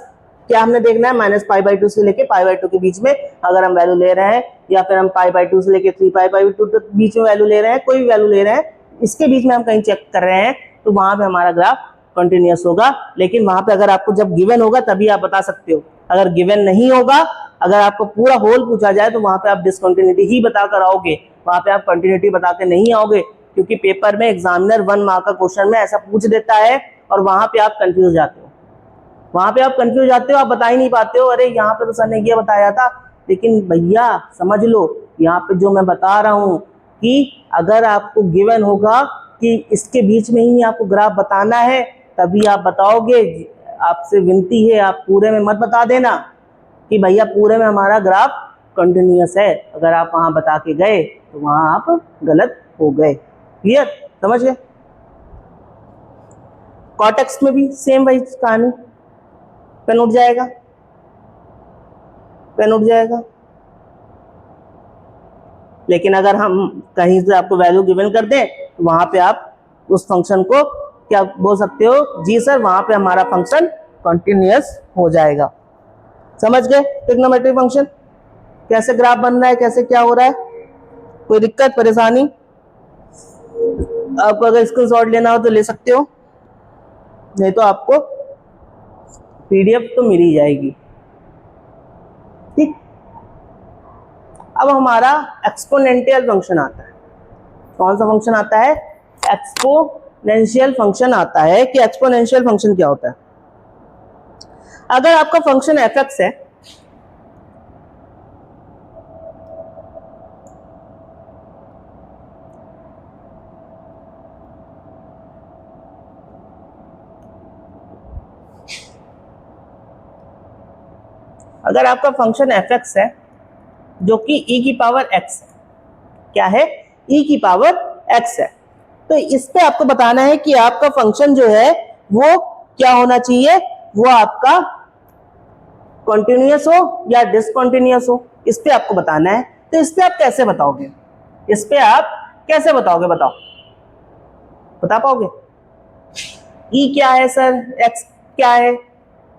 [SPEAKER 1] क्या हमने देखना है, -π/2 से लेके π/2 के बीच में अगर हम वैल्यू ले रहे हैं, या फिर हम π/2 से लेके 3π/2 तक बीच में वैल्यू ले रहे हैं, कोई भी वैल्यू ले रहे हैं, इसके बीच में हम कहीं चेक कर रहे हैं, तो वहां पे हमारा ग्राफ कंटिन्यूअस होगा। लेकिन वहां पे अगर आपको जब गिवन होगा तभी आप बता सकते हो, अगर गिवन नहीं होगा, अगर आपको पूरा होल पूछा जाए तो वहां पे आप डिसकंटिन्यूटी ही बता कर आओगे, वहां पे आप कंटिन्यूटी बता के नहीं आओगे, क्योंकि पेपर में एग्जामिनर 1 मार्क का क्वेश्चन में ऐसा पूछ देता है और वहां पे आप कंफ्यूज जाते हो, वहां पे आप कंफ्यूज जाते हो, आप बता ही नहीं पाते हो, अरे यहाँ पे तो सर ने ये बताया था। लेकिन भैया समझ लो, यहाँ पे जो मैं बता रहा हूँ कि अगर आपको गिवन होगा कि इसके बीच में ही आपको ग्राफ बताना है तभी आप बताओगे। आपसे विनती है आप पूरे में मत बता देना कि भैया पूरे में हमारा ग्राफ कंटिन्यूअस है, अगर आप वहां बता के गए तो वहां आप गलत हो गए। क्लियर, समझ गए। कॉटेक्स में भी सेम वही कहानी, पेन उठ जाएगा, पेन उठ जाएगा। लेकिन अगर हम कहीं से आपको वैल्यू गिवन कर दें तो वहां पे आप उस फंक्शन को क्या बोल सकते हो, जी सर वहां पे हमारा फंक्शन कंटिन्यूअस हो जाएगा। समझ गए ट्रिग्नोमेट्रिक फंक्शन कैसे ग्राफ बन रहा है, कैसे क्या हो रहा है। कोई दिक्कत परेशानी, आपको अगर स्क्रीनशॉट लेना हो तो ले सकते हो, नहीं तो आपको पीडीएफ तो मिल ही जाएगी। ठीक, अब हमारा एक्सपोनेंशियल फंक्शन आता है। कौन सा फंक्शन आता है, एक्सपोनेंशियल फंक्शन आता है। कि एक्सपोनेंशियल फंक्शन क्या होता है, अगर आपका फंक्शन f(x) है, अगर आपका फंक्शन f(x) है जो कि e की पावर x है, क्या है, e की पावर x है, तो इस पे आपको बताना है कि आपका फंक्शन जो है वो क्या होना चाहिए, वो आपका कंटिन्यूअस हो या डिसकंटिन्यूअस हो, इस पे आपको बताना है। तो इस पे आप कैसे बताओगे, इस पे आप कैसे बताओगे, बताओ, बता पाओगे। e क्या है सर, x क्या है,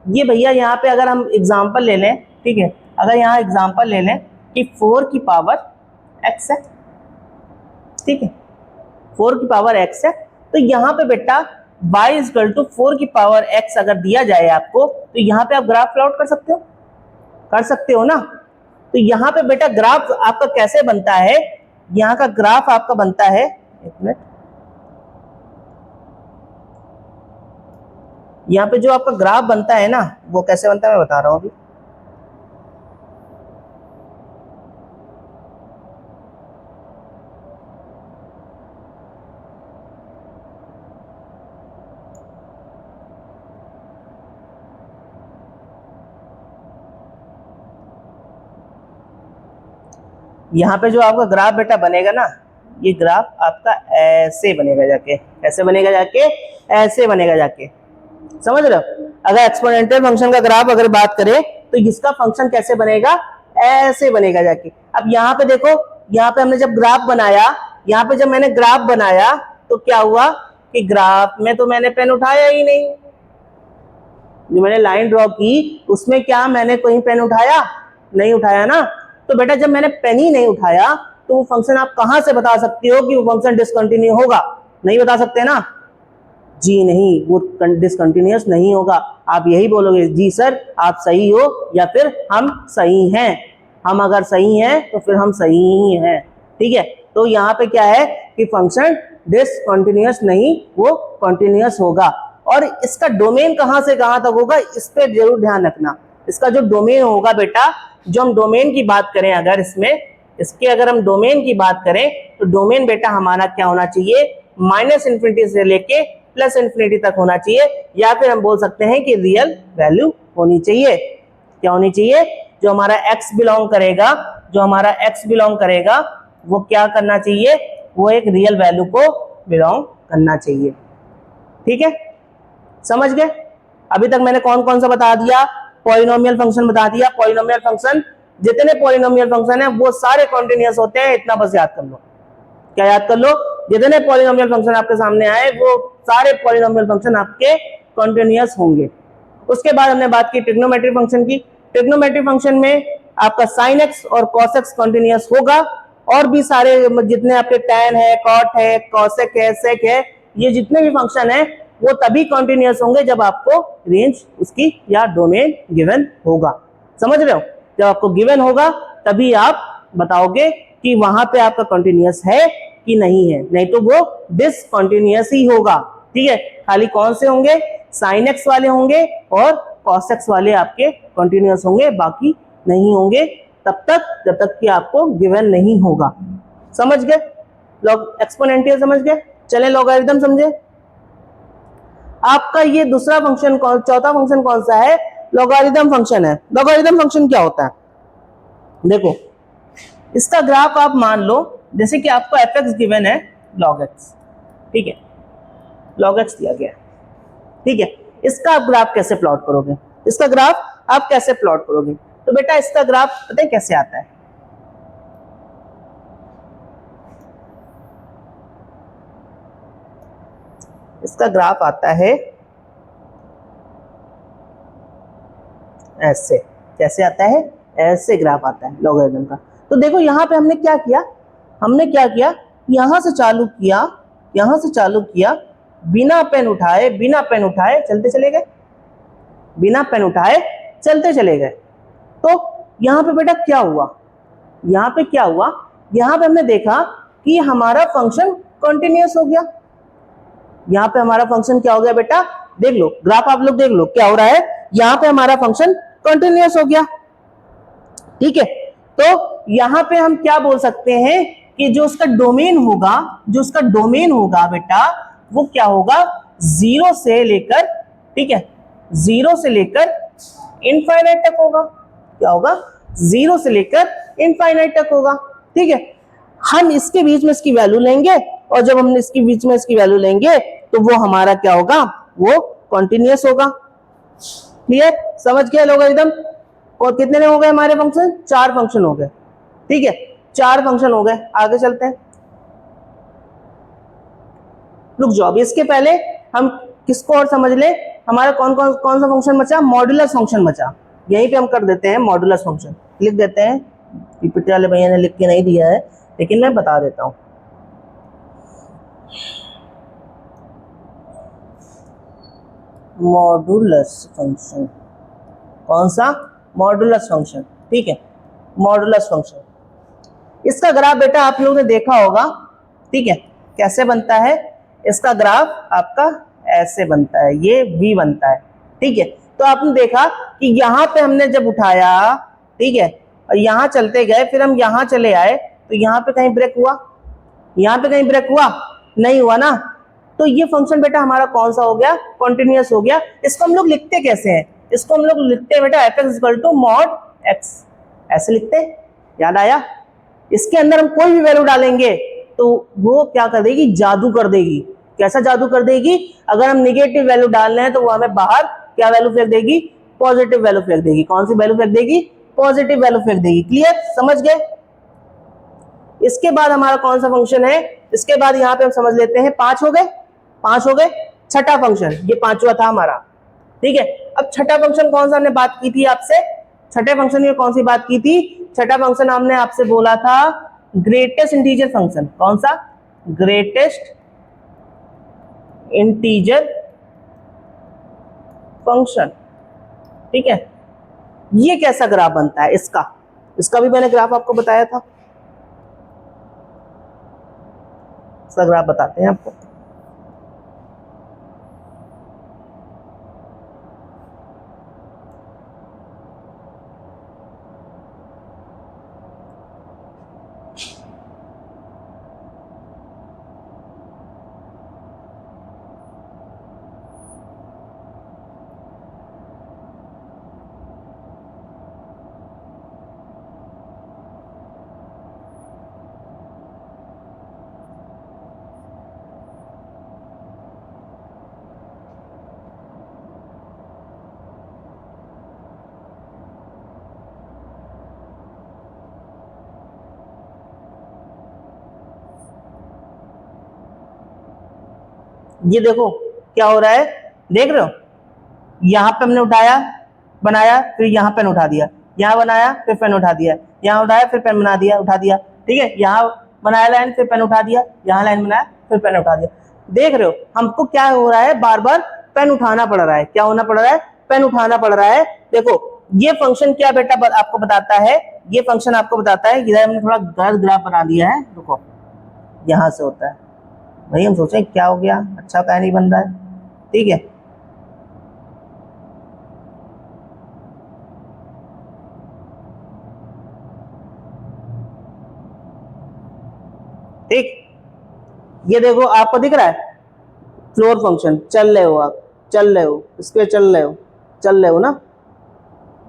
[SPEAKER 1] ये भैया यहाँ पे अगर हम एग्जांपल ले लें, ठीक है, अगर यहाँ एग्जांपल ले लें कि 4 की पावर x है, ठीक है, 4 की पावर x है। तो यहाँ पे बेटा y इक्वल टू 4 की पावर x अगर दिया जाए आपको, तो यहाँ पे आप ग्राफ प्लॉट कर सकते हो ना। तो यहाँ पे बेटा ग्राफ आपका कैसे बनता है, यहाँ का ग्राफ आपका बनता है, एक मिनट, यहाँ पे जो आपका ग्राफ बनता है ना वो कैसे बनता है मैं बता रहा हूँ अभी। यहाँ पे जो आपका ग्राफ बेटा बनेगा ना, ये ग्राफ आपका ऐसे बनेगा जाके, ऐसे बनेगा जाके, ऐसे बनेगा जाके, समझ रहे हो। अगर एक्सपोनेंशियल फंक्शन का ग्राफ अगर बात करें तो इसका फंक्शन कैसे बनेगा, ऐसे बनेगा जाके। अब यहाँ पे देखो, यहाँ पे हमने जब ग्राफ बनाया, यहाँ पे जब मैंने ग्राफ बनाया तो क्या हुआ कि ग्राफ में तो मैंने पेन उठाया ही नहीं, जो मैंने लाइन ड्रॉ की उसमें क्या मैंने कोई पेन उठाया, नहीं उठाया ना। तो बेटा जब मैंने पेन ही नहीं उठाया तो वो फंक्शन आप कहां से बता सकते हो कि वो फंक्शन डिसकंटिन्यू होगा, नहीं बता सकते ना जी, नहीं, वो डिसकंटिन्यूअस नहीं होगा। आप यही बोलोगे जी सर आप सही हो या फिर हम सही हैं, हम अगर सही हैं तो फिर हम सही ही हैं, ठीक है। तो यहाँ पे क्या है कि फंक्शन डिसकंटिन्यूअस नहीं, वो कंटिन्यूअस होगा। और इसका डोमेन कहां से कहां तक होगा इस पे जरूर ध्यान रखना। इसका जो डोमेन होगा बेटा, जो हम डोमेन की बात करें अगर इसके अगर हम डोमेन की बात करें तो डोमेन बेटा हमारा क्या होना चाहिए, -∞ से लेके +∞ तक होना चाहिए, या फिर हम बोल सकते हैं कि रियल वैल्यू होनी चाहिए। क्या होनी चाहिए, जो हमारा x बिलोंग करेगा वो क्या करना चाहिए, वो एक रियल वैल्यू को बिलोंग करना चाहिए, ठीक है, समझ गए। अभी तक मैंने कौन कौन सा बता दिया, पॉलिनोमियल फंक्शन बता दिया। पॉलिनोमियल फंक्शन, जितने पॉलिनोमियल फंक्शन है वो सारे कॉन्टिन्यूअस होते हैं, इतना बस याद कर लो। क्या याद कर लो, जितने पॉलिनोमियल फंक्शन आपके सामने आए वो सारे पॉलिनोमियल फंक्शन आपके कॉन्टिन्यूअस होंगे। उसके बाद हमने बात की ट्रिग्नोमेट्रिक फंक्शन की। ट्रिग्नोमेट्रिक फंक्शन में आपका sin x और cos x कॉन्टिन्यूअस होगा, और भी सारे जितने आपके tan है, cot है, cosec है, sec है, ये जितने भी फंक्शन है वो तभी कॉन्टिन्यूअस होंगे जब आपको रेंज उसकी या डोमेन गिवन होगा, समझ रहे हो। जब आपको गिवन होगा तभी आप बताओगे कि वहां पे आपका कॉन्टिन्यूअस है कि नहीं है, नहीं तो वो डिसकंटिन्यूअस ही होगा, ठीक है। खाली कौन से होंगे, sin x वाले होंगे और cos x वाले आपके कॉन्टिन्यूअस होंगे, बाकी नहीं होंगे तब तक जब तक कि आपको गिवन नहीं होगा, समझ गए। लॉग एक्सपोनेंशियल समझ गए, चले लॉगरिथम समझे। आपका ये दूसरा फंक्शन चौथा फंक्शन कौन सा है, लॉगरिथम फंक्शन है। लॉगरिथम फंक्शन क्या होता है, देखो इसका ग्राफ आप मान लो, जैसे कि आपको f(x) गिवन है log x, ठीक है, log x दिया गया, ठीक है। इसका आप ग्राफ कैसे प्लॉट करोगे, इसका ग्राफ आप कैसे प्लॉट करोगे, तो बेटा इसका ग्राफ पता है कैसे आता है, इसका ग्राफ आता है ऐसे। कैसे आता है, ऐसे ग्राफ आता है लॉगरिथम का। तो देखो यहाँ पे हमने क्या किया, यहां से चालू किया, बिना पेन उठाए चलते चले गए। तो यहाँ पे बेटा क्या हुआ, यहाँ पे हमने देखा कि हमारा फंक्शन कंटिन्यूअस हो गया। यहाँ पे हमारा फंक्शन क्या हो गया बेटा, देख लो ग्राफ आप लोग देख लो क्या हो रहा है, यहाँ पे हमारा फंक्शन कंटिन्यूअस हो गया, ठीक है। तो यहाँ पे हम क्या बोल सकते हैं कि जो उसका डोमेन होगा बेटा वो क्या होगा, 0 से लेकर, ठीक है, 0 से लेकर इनफाइनाइट तक होगा। क्या होगा, 0 से लेकर इनफाइनाइट तक होगा, ठीक है। हम इसके बीच में इसकी वैल्यू लेंगे, और जब हम इसके बीच में इसकी वैल्यू लेंगे तो वो हमारा क्या होगा, वो कॉन्टिन्यूअस होगा। क्लियर, समझ गए लॉगरिथम। और कितने हो गए हमारे फंक्शन, 4 फंक्शन हो गए, ठीक है, 4 फंक्शन हो गए। आगे चलते हैं, रुक जाओ अभी, इसके पहले हम किसको और समझ ले, हमारा कौन सा फंक्शन बचा, मॉड्यूलस फंक्शन बचा। यहीं पे हम कर देते हैं मॉड्यूलस फंक्शन, लिख देते हैं, पीपीटी वाले भैया ने लिख के नहीं दिया है, लेकिन मैं बता देता हूँ। मॉडुलस फंक्शन, कौन सा? मॉडुलस फंक्शन, ठीक है, मॉडुलस फंक्शन। इसका ग्राफ बेटा आप लोगों ने देखा होगा, ठीक है, कैसे बनता है इसका ग्राफ? आपका ऐसे बनता है, ये v बनता है, ठीक है। तो आपने देखा कि यहाँ पे हमने जब उठाया, ठीक है, और यहाँ चलते गए, फिर हम यहाँ चले आए, तो यहाँ पे कहीं ब्रेक हुआ? यहाँ पे कहीं ब्रेक हुआ? नहीं हुआ ना। तो ये फंक्शन बेटा हमारा कौन सा हो गया? कॉन्टिन्यूअस हो गया। इसको हम लोग लिखते कैसे हैं? इसको हम लोग लिखते हैं बेटा f(x) = mod x, ऐसे लिखते हैं, याद आया? इसके अंदर हम कोई भी वैल्यू डालेंगे तो वो क्या कर देगी? जादू कर देगी। कैसा जादू कर देगी? अगर हम निगेटिव वैल्यू डाल रहे हैं तो वो हमें बाहर क्या वैल्यू फेंक देगी? पॉजिटिव वैल्यू फेंक देगी। कौन सी वैल्यू फेंक देगी? पॉजिटिव वैल्यू फेंक देगी। क्लियर? समझ गए? इसके बाद हमारा कौन सा फंक्शन है? इसके बाद यहाँ पे हम समझ लेते हैं, 5 हो गए, 5 हो गए। छठा फंक्शन, ये 5वां था हमारा, ठीक है। अब छठा फंक्शन कौन सा हमने बात की थी आपसे? छठे फंक्शन में कौन सी बात की थी? छठा फंक्शन हमने आपसे बोला था ग्रेटेस्ट इंटीजर फंक्शन। कौन सा? ग्रेटेस्ट इंटीजर फंक्शन, ठीक है। ये कैसा ग्राफ बनता है इसका? इसका भी मैंने ग्राफ आपको बताया था, इसका ग्राफ बताते हैं आपको। ये देखो क्या हो रहा है, देख रहे हो? यहाँ पे हमने उठाया, बनाया, फिर यहाँ पेन उठा दिया, यहाँ बनाया, फिर पेन उठा दिया, यहाँ उठाया, फिर पेन बना दिया, उठा दिया, ठीक है। यहाँ बनाया लाइन, फिर पेन उठा दिया, यहाँ लाइन बनाया, फिर पेन उठा दिया। देख रहे हो हमको क्या हो रहा है? बार बार पेन उठाना पड़ रहा है। क्या होना पड़ रहा है? पेन उठाना पड़ रहा है। देखो ये फंक्शन क्या बेटा आपको बताता है? ये फंक्शन आपको बताता है, इधर हमने थोड़ा गलत ग्राफ बना दिया है, देखो यहाँ से होता है भाई। हम सोचे क्या हो गया, अच्छा क्या नहीं बन रहा है, ठीक है। ठीक, ये देखो आपको दिख रहा है फ्लोर फंक्शन, चल रहे हो आप, चल रहे हो इस पे, चल रहे हो, चल रहे हो ना।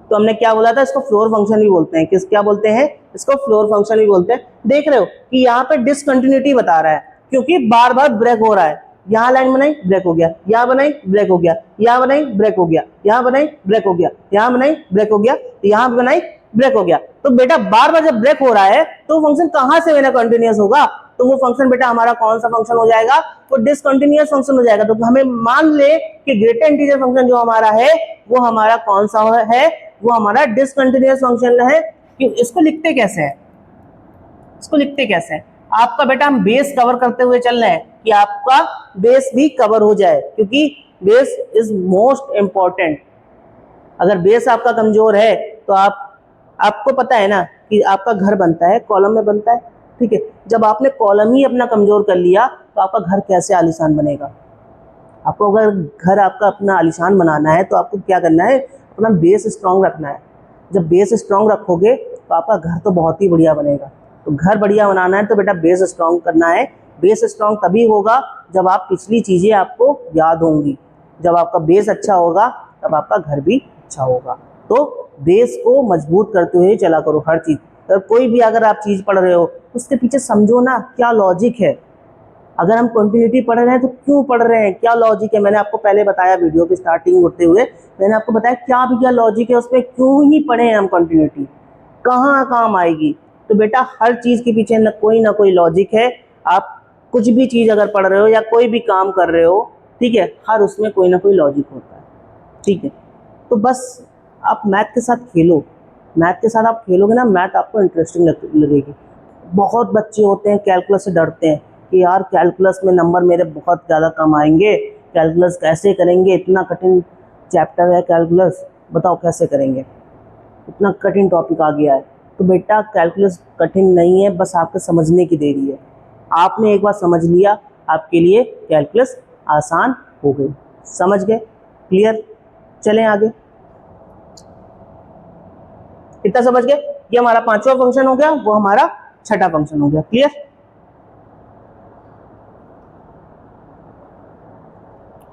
[SPEAKER 1] तो हमने क्या बोला था? इसको फ्लोर फंक्शन भी बोलते हैं। किस क्या बोलते हैं? इसको फ्लोर फंक्शन भी बोलते हैं। देख रहे हो कि यहाँ पे डिसकंटिन्यूटी बता रहा है, क्योंकि बार बार ब्रेक हो रहा है। यहाँ लाइन बनाई, ब्रेक हो गया, यहाँ बनाई, ब्रेक हो गया, यहाँ बनाई, ब्रेक हो गया, यहाँ बनाई, ब्रेक हो गया, यहाँ बनाई, ब्रेक हो गया, यहाँ बनाई, ब्रेक हो गया। तो बेटा बार बार जब ब्रेक हो रहा है तो फंक्शन कहाँ से मेरा कंटिन्यूअस होगा? तो वो फंक्शन बेटा हमारा कौन सा फंक्शन हो जाएगा? वो डिसकंटिन्यूअस फंक्शन हो जाएगा। तो हमें मान ले कि ग्रेटर इंटीजर फंक्शन जो हमारा है वो हमारा कौन सा है? वो हमारा डिसकंटिन्यूअस फंक्शन है। कि इसको लिखते कैसे हैं? इसको लिखते कैसे हैं? आपका बेटा हम बेस कवर करते हुए चल रहे हैं कि आपका बेस भी कवर हो जाए, क्योंकि बेस इज मोस्ट इंपॉर्टेंट। अगर बेस आपका कमजोर है तो आपको पता है ना कि आपका घर बनता है कॉलम में बनता है, ठीक है। जब आपने कॉलम ही अपना कमजोर कर लिया तो आपका घर कैसे आलीशान बनेगा? आपको अगर घर आपका अपना आलीशान बनाना है तो आपको क्या करना है? अपना बेस स्ट्रांग रखना है। जब बेस स्ट्रांग रखोगे तो आपका घर तो बहुत ही बढ़िया बनेगा। तो घर बढ़िया बनाना है तो बेटा बेस स्ट्रांग करना है। बेस स्ट्रांग तभी होगा जब आप पिछली चीज़ें आपको याद होंगी। जब आपका बेस अच्छा होगा तब आपका घर भी अच्छा होगा। तो बेस को मजबूत करते हुए चला करो हर चीज़। अगर कोई भी अगर आप चीज़ पढ़ रहे हो उसके पीछे समझो ना क्या लॉजिक है। अगर हम कंटिन्यूटी पढ़ रहे हैं तो क्यों पढ़ रहे हैं, क्या लॉजिक है? मैंने आपको पहले बताया वीडियो की स्टार्टिंग होते हुए, मैंने आपको बताया क्या भी क्या लॉजिक है उसमें, क्यों ही पढ़े हैं हम कंटिन्यूटी, कहाँ काम आएगी। तो बेटा हर चीज़ के पीछे ना कोई लॉजिक है। आप कुछ भी चीज़ अगर पढ़ रहे हो या कोई भी काम कर रहे हो, ठीक है, हर उसमें कोई ना कोई लॉजिक होता है, ठीक है। तो बस आप मैथ के साथ खेलो, मैथ के साथ आप खेलोगे ना, मैथ आपको इंटरेस्टिंग लगेगी। बहुत बच्चे होते हैं कैलकुलस से डरते हैं कि यार कैलकुलस में नंबर मेरे बहुत ज़्यादा कम आएंगे, कैलकुलस कैसे करेंगे, इतना कठिन चैप्टर है कैलकुलस, बताओ कैसे करेंगे, इतना कठिन टॉपिक आ गया है। तो बेटा कैलकुलस कठिन नहीं है, बस आपको समझने की देरी है। आपने एक बार समझ लिया, आपके लिए कैलकुलस आसान हो गई। समझ गए? क्लियर? चलें आगे। कितना समझ गए? ये हमारा पांचवा फंक्शन हो गया, वो हमारा छठा फंक्शन हो गया। क्लियर?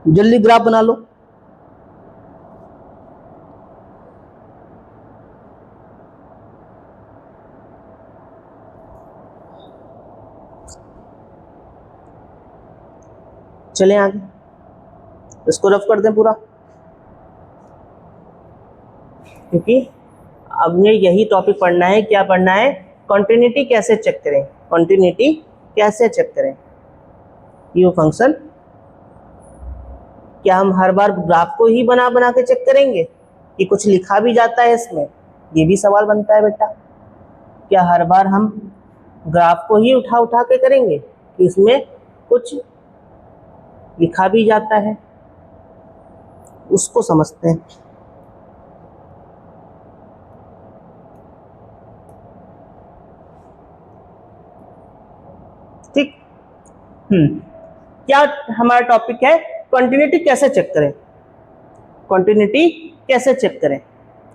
[SPEAKER 1] जल्दी ग्राफ बना लो। चलें आगे, इसको रफ कर दें पूरा, क्योंकि अब ये यही टॉपिक पढ़ना है। क्या पढ़ना है? कॉन्टिन्यूटी कैसे चेक करें, कॉन्टिन्यूटी कैसे चेक करें। ये फंक्शन क्या हम हर बार ग्राफ को ही बना बना के चेक करेंगे कि कुछ लिखा भी जाता है इसमें? ये भी सवाल बनता है बेटा। क्या हर बार हम ग्राफ को ही उठा उठा के करेंगे कि इसमें कुछ लिखा भी जाता है? उसको समझते हैं। ठीक। क्या हमारा टॉपिक है कंटिन्यूटी कैसे चेक करें। कंटिन्यूटी कैसे चेक करें?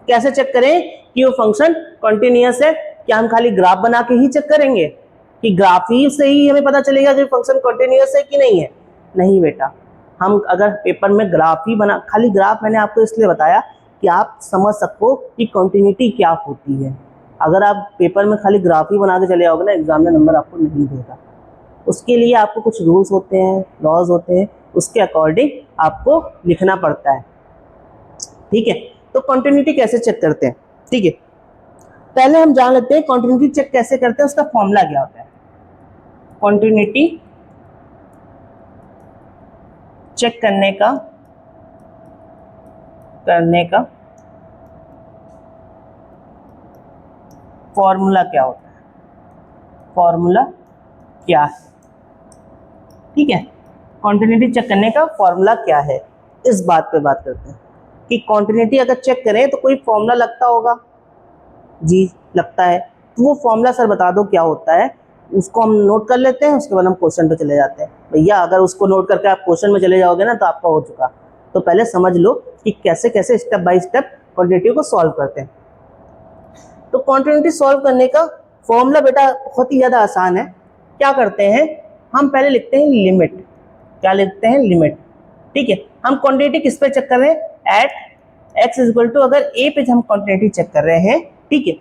[SPEAKER 1] कैसे चेक करें कि वो फंक्शन कंटिन्यूअस है? क्या हम खाली ग्राफ बना के ही चेक करेंगे कि ग्राफ ही से ही हमें पता चलेगा कि फंक्शन कंटिन्यूअस है कि नहीं है? नहीं बेटा, हम अगर पेपर में ग्राफ ही बना, खाली ग्राफ मैंने आपको इसलिए बताया कि आप समझ सको कि कंटिन्यूटी क्या होती है। अगर आप पेपर में खाली ग्राफ ही बना के चले आओगे ना, एग्जाम में नंबर आपको नहीं देगा। उसके लिए आपको कुछ रूल्स होते हैं, लॉज होते हैं, उसके अकॉर्डिंग आपको लिखना पड़ता है। ठीक है, तो कंटिन्यूटी कैसे चेक करते हैं? ठीक है, पहले हम जान लेते हैं कंटिन्यूटी चेक कैसे करते हैं, उसका फॉर्मूला क्या होता है। कंटिन्यूटी चेक करने का फॉर्मूला क्या होता है? फॉर्मूला क्या है? ठीक है, कंटिन्यूटी चेक करने का फॉर्मूला क्या है, इस बात पे बात करते हैं कि कंटिन्यूटी अगर चेक करें तो कोई फॉर्मूला लगता होगा। जी लगता है, तो वो फॉर्मूला सर बता दो क्या होता है, उसको हम नोट कर लेते हैं, उसके बाद हम क्वेश्चन पे चले जाते हैं। भैया अगर उसको नोट करके आप क्वेश्चन में चले जाओगे ना तो आपका हो चुका। तो पहले समझ लो कि कैसे कैसे स्टेप बाय स्टेप कंटिन्यूटी को सॉल्व करते हैं। तो कंटिन्यूटी सॉल्व करने का फॉर्मूला बेटा बहुत ही ज़्यादा आसान है। क्या करते हैं, हम पहले लिखते हैं लिमिट। क्या लिखते हैं? लिमिट। ठीक है, हम क्वांटिटी किस पे चेक कर रहे हैं? At x is equal to, अगर ए पे हम क्वांटिटी चेक कर रहे हैं, ठीक है,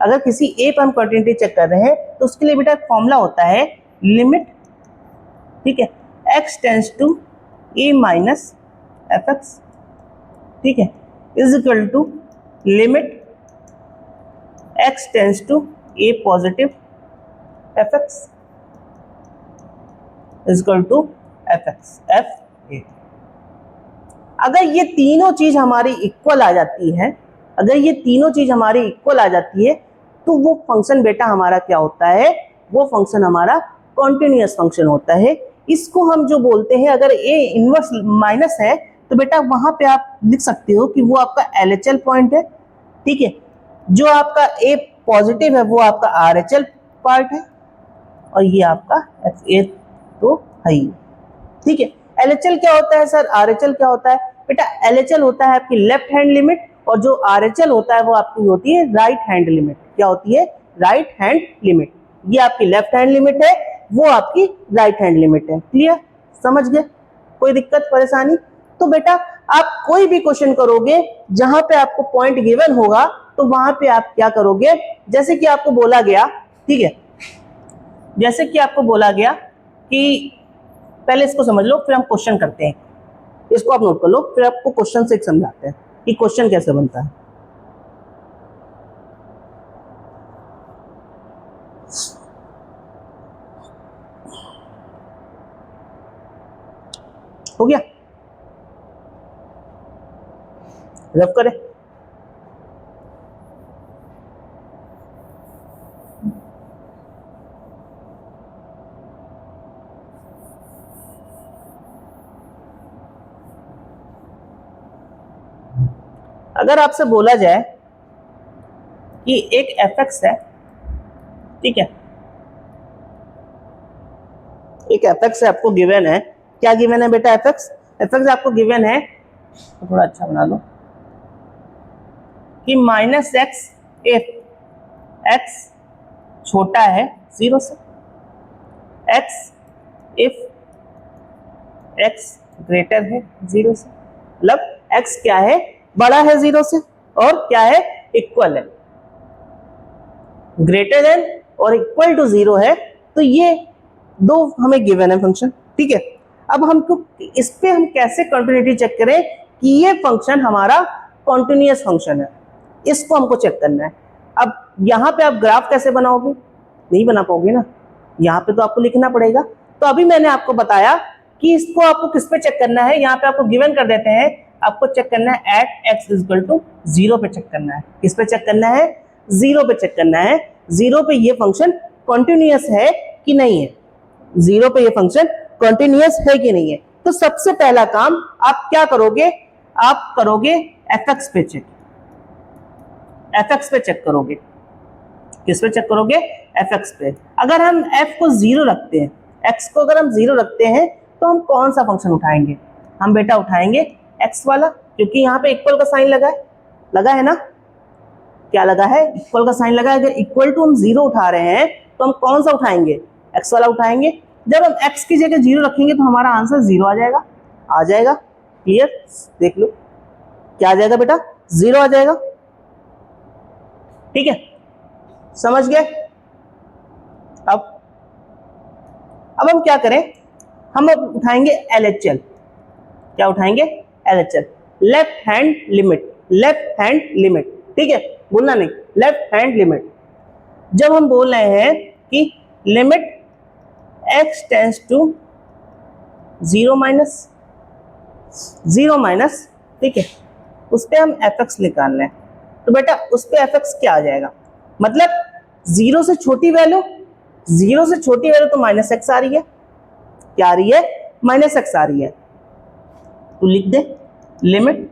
[SPEAKER 1] अगर किसी ए पे हम क्वांटिटी चेक कर रहे हैं तो उसके लिए बेटा फॉर्मूला होता है लिमिट, ठीक है, x tends to a minus f x, ठीक है, is equal to limit x tends to a positive f x is equal to f x f a. अगर ये तीनों चीज हमारी इक्वल आ जाती है, अगर ये तीनों चीज हमारी इक्वल आ जाती है तो वो फंक्शन बेटा हमारा क्या होता है? वो फंक्शन हमारा कॉन्टिन्यूअस फंक्शन होता है। इसको हम जो बोलते हैं, अगर ए इनवर्स माइनस है तो बेटा वहां पे आप लिख सकते हो कि वो आपका LHL पॉइंट है। ठीक है, जो आपका ए पॉजिटिव है वो आपका RHL पार्ट है और ये आपका FA तो है ही। ठीक है, LHL क्या होता है सर? RHL क्या होता है बेटा? LHL होता है आपकी लेफ्ट हैंड लिमिट और जो RHL होता है वो आपकी होती है राइट हैंड लिमिट। क्या होती है? Right hand limit. ये आपकी लेफ्ट हैंड लिमिट है, वो आपकी राइट हैंड लिमिट है। क्लियर? समझ गए? कोई दिक्कत परेशानी? तो बेटा आप कोई भी क्वेश्चन करोगे जहां पे आपको पॉइंट गिवन होगा तो वहां पे आप क्या करोगे? जैसे कि आपको बोला गया, ठीक है, जैसे कि आपको बोला गया कि पहले इसको समझ लो फिर हम क्वेश्चन करते हैं। इसको आप नोट कर लो, फिर आपको क्वेश्चन से समझाते हैं कि क्वेश्चन कैसे बनता है। हो गया? रफ करें। अगर आपसे बोला जाए कि एक fx है, ठीक है, एक fx है, आपको गिवन है, क्या गिवन है बेटा? fx आपको गिवन है, तो थोड़ा अच्छा बना लो, कि -x इफ x छोटा है 0 से, x इफ x ग्रेटर है 0 से, मतलब x क्या है? बड़ा है 0 से, और क्या है? इक्वल है, ग्रेटर देन और इक्वल टू 0 है। तो ये दो हमें गिवन है फंक्शन, ठीक है। अब हमको इस पे हम कैसे कंटिन्यूटी चेक करें कि ये फंक्शन हमारा कॉन्टिन्यूअस फंक्शन है, इसको हमको चेक करना है। अब यहाँ पे आप ग्राफ कैसे बनाओगे? नहीं बना पाओगे ना, यहाँ पे तो आपको लिखना पड़ेगा। तो अभी मैंने आपको बताया कि इसको आपको किस पे चेक करना है, यहाँ पे आपको गिवन कर देते हैं, आपको चेक करना है एट x इक्वल टू 0 पे चेक करना है। किस पे चेक करना है? 0 पे चेक करना है। 0 पे ये फंक्शन कॉन्टिन्यूअस है कि नहीं है, 0 पे ये फंक्शन कॉन्टिन्यूअस है कि नहीं है। तो सबसे पहला काम आप क्या करोगे? आप करोगे fx पे चेक, fx पे चेक करोगे। किस पे चेक करोगे? fx पे। अगर हम f को 0 रखते हैं, x को अगर हम 0 रखते हैं, तो हम कौन सा फंक्शन उठाएंगे? हम बेटा उठाएंगे x वाला, क्योंकि यहाँ पे इक्वल का साइन लगा है ना, क्या लगा है? इक्वल का साइन लगा है। अगर इक्वल टू हम 0 उठा रहे हैं, तो हम कौन सा उठाएंगे? x वाला उठाएंगे। जब हम x की जगह 0 रखेंगे, तो हमारा आंसर 0 आ जाएगा। क्लियर? देख लो, क्या आ जाएगा बेटा? 0 आ जाएगा, ठीक है, समझ गए? अब हम क्या करें? हम अब उठाएंगे LHL। क्या उठाएंगे? LHL, लेफ्ट हैंड लिमिट, ठीक है, बोलना नहीं, लेफ्ट हैंड लिमिट। जब हम बोल रहे हैं कि limit x tends to 0 minus, ठीक है, उस पे हम fx निकाल रहे हैं, तो बेटा उस पे fx क्या आ जाएगा? मतलब 0 से छोटी वैल्यू, तो -x आ रही है। क्या आ रही है? -x आ रही है। तो लिख दे limit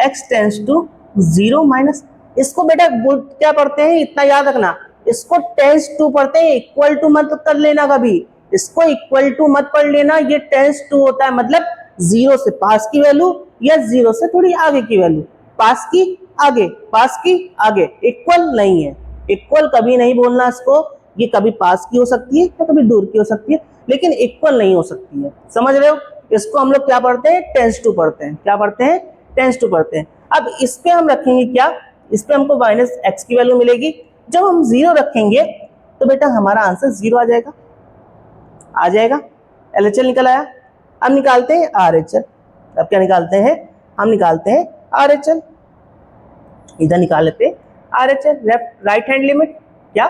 [SPEAKER 1] x tends to 0 minus. इसको बेटा क्या पढ़ते हैं? इतना याद रखना, इसको टेंस टू पढ़ते हैं, इक्वल टू मत कर लेना कभी, इसको इक्वल टू मत पढ़ लेना, ये टेंस टू होता है। मतलब 0 से पास की वैल्यू या 0 से थोड़ी आगे की वैल्यू, पास की आगे, इक्वल नहीं है। इक्वल कभी नहीं बोलना इसको, ये कभी पास की हो सकती है या कभी दूर की हो सकती है, लेकिन इक्वल नहीं हो सकती है। समझ रहे हो? इसको हम लोग क्या पढ़ते हैं? टेंस टू पढ़ते हैं। क्या पढ़ते हैं? टेंस टू पढ़ते हैं। अब इस पे हम रखेंगे क्या? इस पे हमको -x की वैल्यू मिलेगी। जब हम 0 रखेंगे, तो बेटा हमारा आंसर 0 आ जाएगा। LHL निकल आया। अब निकालते हैं RHL। अब क्या निकालते हैं? हम निकालते हैं RHL। इधर निकाल लेते हैं RHL, राइट हैंड लिमिट। क्या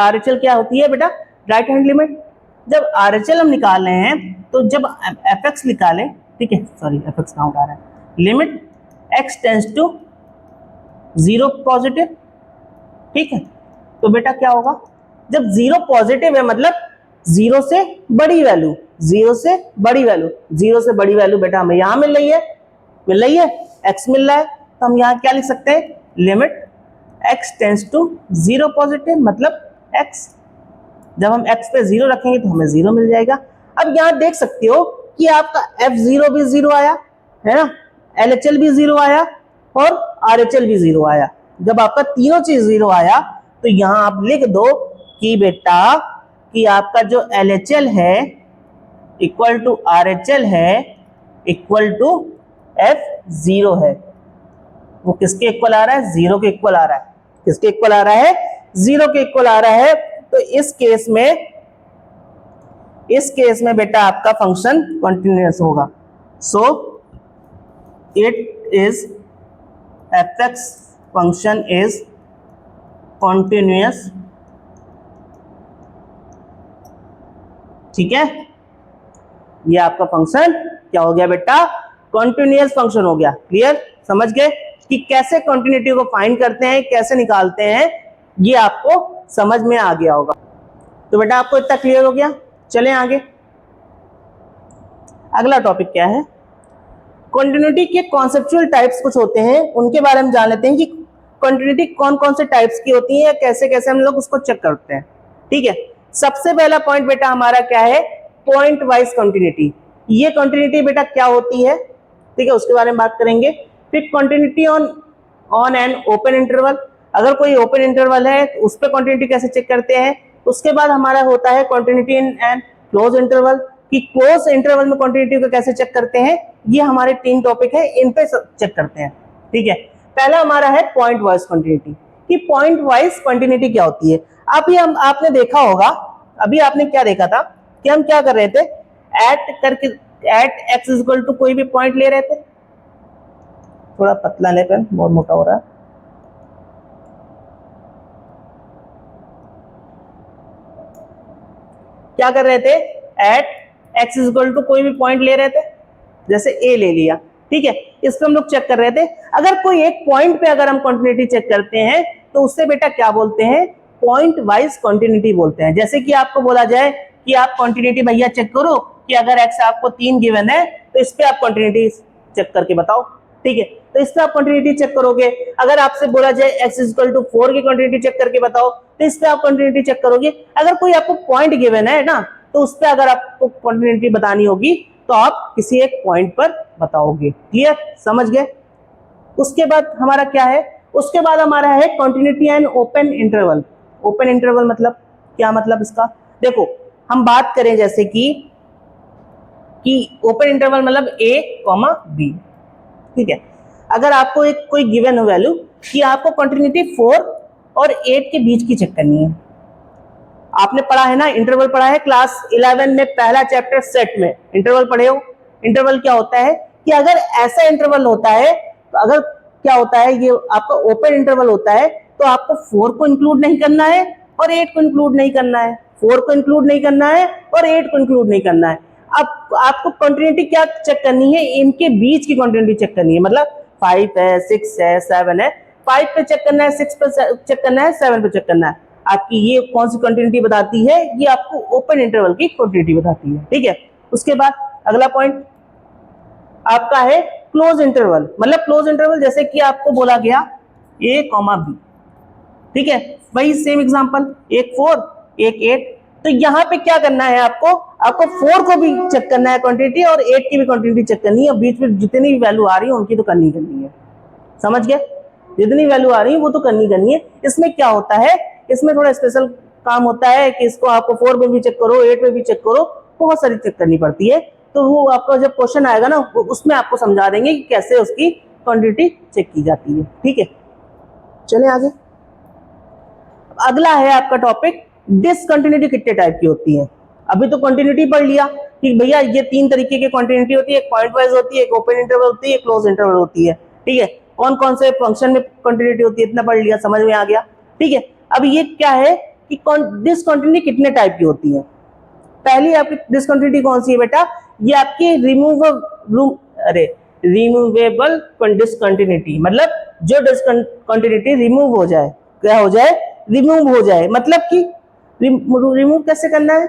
[SPEAKER 1] RHL क्या होती है बेटा? Right hand limit. जब RHL हम निकाल रहे हैं, तो जब fx निकालें, ठीक है, सॉरी fx कहाँ उठा रहा है, limit x tends to 0 positive, ठीक है। तो बेटा क्या होगा? जब 0 पॉजिटिव है, मतलब 0 से बड़ी वैल्यू, 0 से बड़ी वैल्यू बेटा हमें यहां मिल रही है, x मिल रहा है। तो हम यहाँ क्या लिख सकते हैं? Limit x tends to 0 positive, मतलब x। जब हम x पे 0 रखेंगे, तो हमें 0 मिल जाएगा। अब यहाँ देख सकते हो कि आपका f0 भी 0 आया है ना, LHL भी 0 आया और RHL भी 0 आया। जब आपका तीनों चीज 0 आया, तो यहां आप लिख दो कि बेटा कि आपका जो LHL है इक्वल टू RHL है इक्वल टू f0 है। वो किसके इक्वल आ रहा है? 0 के इक्वल आ रहा है। किसके इक्वल आ रहा है? 0 के इक्वल आ रहा है। तो इस केस में बेटा आपका फंक्शन कंटिन्यूअस होगा। So it is fx function is continuous, ठीक है। ये आपका फंक्शन क्या हो गया बेटा? कंटिन्यूअस फंक्शन हो गया। क्लियर? समझ गए कि कैसे कंटिन्यूटी को फाइंड करते हैं, कैसे निकालते हैं, ये आपको समझ में आ गया होगा। तो बेटा आपको इतना क्लियर हो गया। चलें आगे। अगला टॉपिक क्या है? कंटिन्यूटी के कॉन्सेप्चुअल टाइप्स कुछ होते हैं, उनके बारे में जान लेते हैं कि कंटिन्यूटी कौन कौन से टाइप्स की होती है, कैसे कैसे हम लोग उसको चेक करते हैं। ठीक है, सबसे पहला पॉइंट बेटा हमारा क्या है, पॉइंट वाइज कंटिन्यूटी। ये कंटिन्यूटी बेटा क्या होती है, ठीक है, उसके बारे में बात करेंगे। फिर continuity on an open interval, अगर कोई ओपन इंटरवल है तो उस पर कंटिन्यूटी कैसे चेक करते हैं। उसके बाद हमारा होता है continuity in an close interval, कि क्लोज इंटरवल में कंटिन्यूटी को कैसे चेक करते हैं। ये हमारे 3 टॉपिक है, इन पे चेक करते हैं। ठीक है, पहला हमारा है पॉइंट वाइज कंटिन्यूटी, कि पॉइंट वाइज कंटिन्यूटी क्या होती है। अभी आपने देखा होगा, अभी आपने क्या देखा था कि हम क्या कर रहे थे, एट एक्स इक्वल टू कोई भी पॉइंट ले रहे थे। थोड़ा पतला ले पेन, बहुत मोटा हो रहा है। क्या कर रहे थे, एट एक्स इक्वल टू कोई भी पॉइंट ले रहे थे, जैसे ए ले लिया। ठीक है, इसको हम लोग चेक कर रहे थे। अगर कोई एक पॉइंट पे अगर हम कंटिन्यूटी चेक करते हैं तो उससे बेटा क्या बोलते हैं, पॉइंट वाइज कंटिन्यूटी बोलते हैं। जैसे कि आपको बोला जाए कि आप कंटिन्यूटी भैया चेक करो कि अगर एक्स आपको 3 गिवन है तो इस पे आप कंटिन्यूटी चेक करके बताओ। ठीक है, तो इस पे आप कंटिन्यूटी चेक करोगे। अगर आपसे बोला जाए एक्स इक्वल टू 4 की कंटिन्यूटी चेक करके बताओ तो इस पे आप कंटिन्यूटी चेक करोगे। अगर कोई आपको पॉइंट गिवन है ना, तो उस पे अगर आपको कंटिन्यूटी बतानी होगी तो आप किसी एक पॉइंट पर बताओगे। क्लियर, समझ गए। उसके बाद हमारा क्या है, उसके बाद हमारा है continuity and open interval. Open interval मतलब क्या, मतलब इसका देखो, हम बात करें जैसे कि ओपन इंटरवल मतलब a, b। ठीक है, अगर आपको एक कोई गिवन हो वैल्यू कि आपको कंटिन्यूटी 4 और 8 के बीच की चेक करनी है। आपने पढ़ा है ना, इंटरवल पढ़ा है क्लास 11 में, पहला चैप्टर सेट में इंटरवल पढ़े हो। इंटरवल क्या होता है कि अगर ऐसा इंटरवल होता है तो अगर क्या होता है, ये आपका ओपन इंटरवल होता है तो आपको 4 को इंक्लूड नहीं करना है और 8 को इंक्लूड नहीं करना है, 4 को इंक्लूड नहीं करना है और 8 को इंक्लूड नहीं करना है। अब आपको कंटिन्यूटी क्या चेक करनी है, इनके बीच की कंटिन्यूटी चेक करनी है। मतलब 5 है, 6 है, 7 है, 5 पे चेक करना है, 6 पे चेक करना है, 7 पे चेक करना है। आपकी ये कौन सी कंटिन्यूटी बताती है, ये आपको ओपन इंटरवल की कंटिन्यूटी बताती है। ठीक है, उसके बाद अगला पॉइंट आपका है क्लोज इंटरवल। मतलब क्लोज इंटरवल जैसे कि आपको बोला गया a, b। ठीक है, वही सेम एग्जांपल, एक 4 एक 8। तो यहाँ पे क्या करना है, आपको 4 को भी चेक करना है क्वांटिटी और 8 की भी क्वांटिटी चेक करनी है। बीच में जितनी भी वैल्यू आ रही है उनकी तो करनी है। समझ गए, जितनी वैल्यू आ रही है वो तो करनी है। इसमें क्या होता है, इसमें थोड़ा स्पेशल काम होता है कि इसको आपको 4 में भी चेक करो, 8 में भी चेक करो, बहुत सारी चेक करनी पड़ती है। तो वो आपका जब क्वेश्चन आएगा ना, उसमें आपको समझा देंगे कि कैसे उसकी क्वांटिटी चेक की जाती है। ठीक है, चलिए आगे। अगला है आपका टॉपिक, डिसकंटिन्यूटी कितने टाइप की होती है। अभी तो कंटिन्यूटी पढ़ लिया कि भैया ये 3 तरीके की कंटिन्यूटी होती है, एक पॉइंट वाइज होती है, एक ओपन इंटरवल होती है, एक क्लोज इंटरवल होती है। ठीक है, कौन कौन से फंक्शन में कंटिन्यूटी होती है इतना पढ़ लिया, समझ में आ गया। ठीक है, अब ये क्या है कि डिसकंटिन्यूटी कितने टाइप की होती है। पहली आपकी डिसकंटिन्यूटी कौन सी है बेटा, ये आपकी रिमूवेबल डिसकंटिन्यूटी। मतलब जो डिसकंटिन्यूटी रिमूव हो जाए, क्या हो जाए, रिमूव हो जाए। मतलब कि रिमूव कैसे करना है,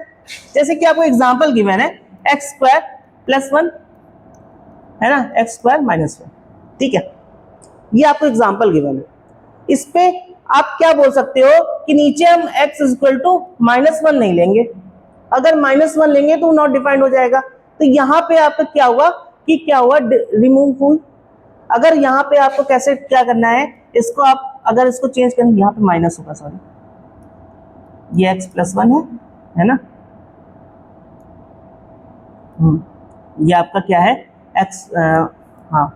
[SPEAKER 1] जैसे कि आपको एग्जांपल गिवन है x² + 1 है ना, x² - 1। ठीक है, ये आपको एग्जांपल गिवन है। इस पे आप क्या बोल सकते हो कि नीचे हम x = -1 नहीं लेंगे। अगर -1 लेंगे तो नॉट डिफाइंड हो जाएगा। तो यहाँ पे आपका क्या हुआ कि रिमूव हुई। अगर यहाँ पे आपको कैसे क्या करना है, इसको आप अगर इसको चेंज करें, यहाँ पे माइनस होगा, सॉरी, ये x + 1 है ना। ये आपका क्या है, x, हाँ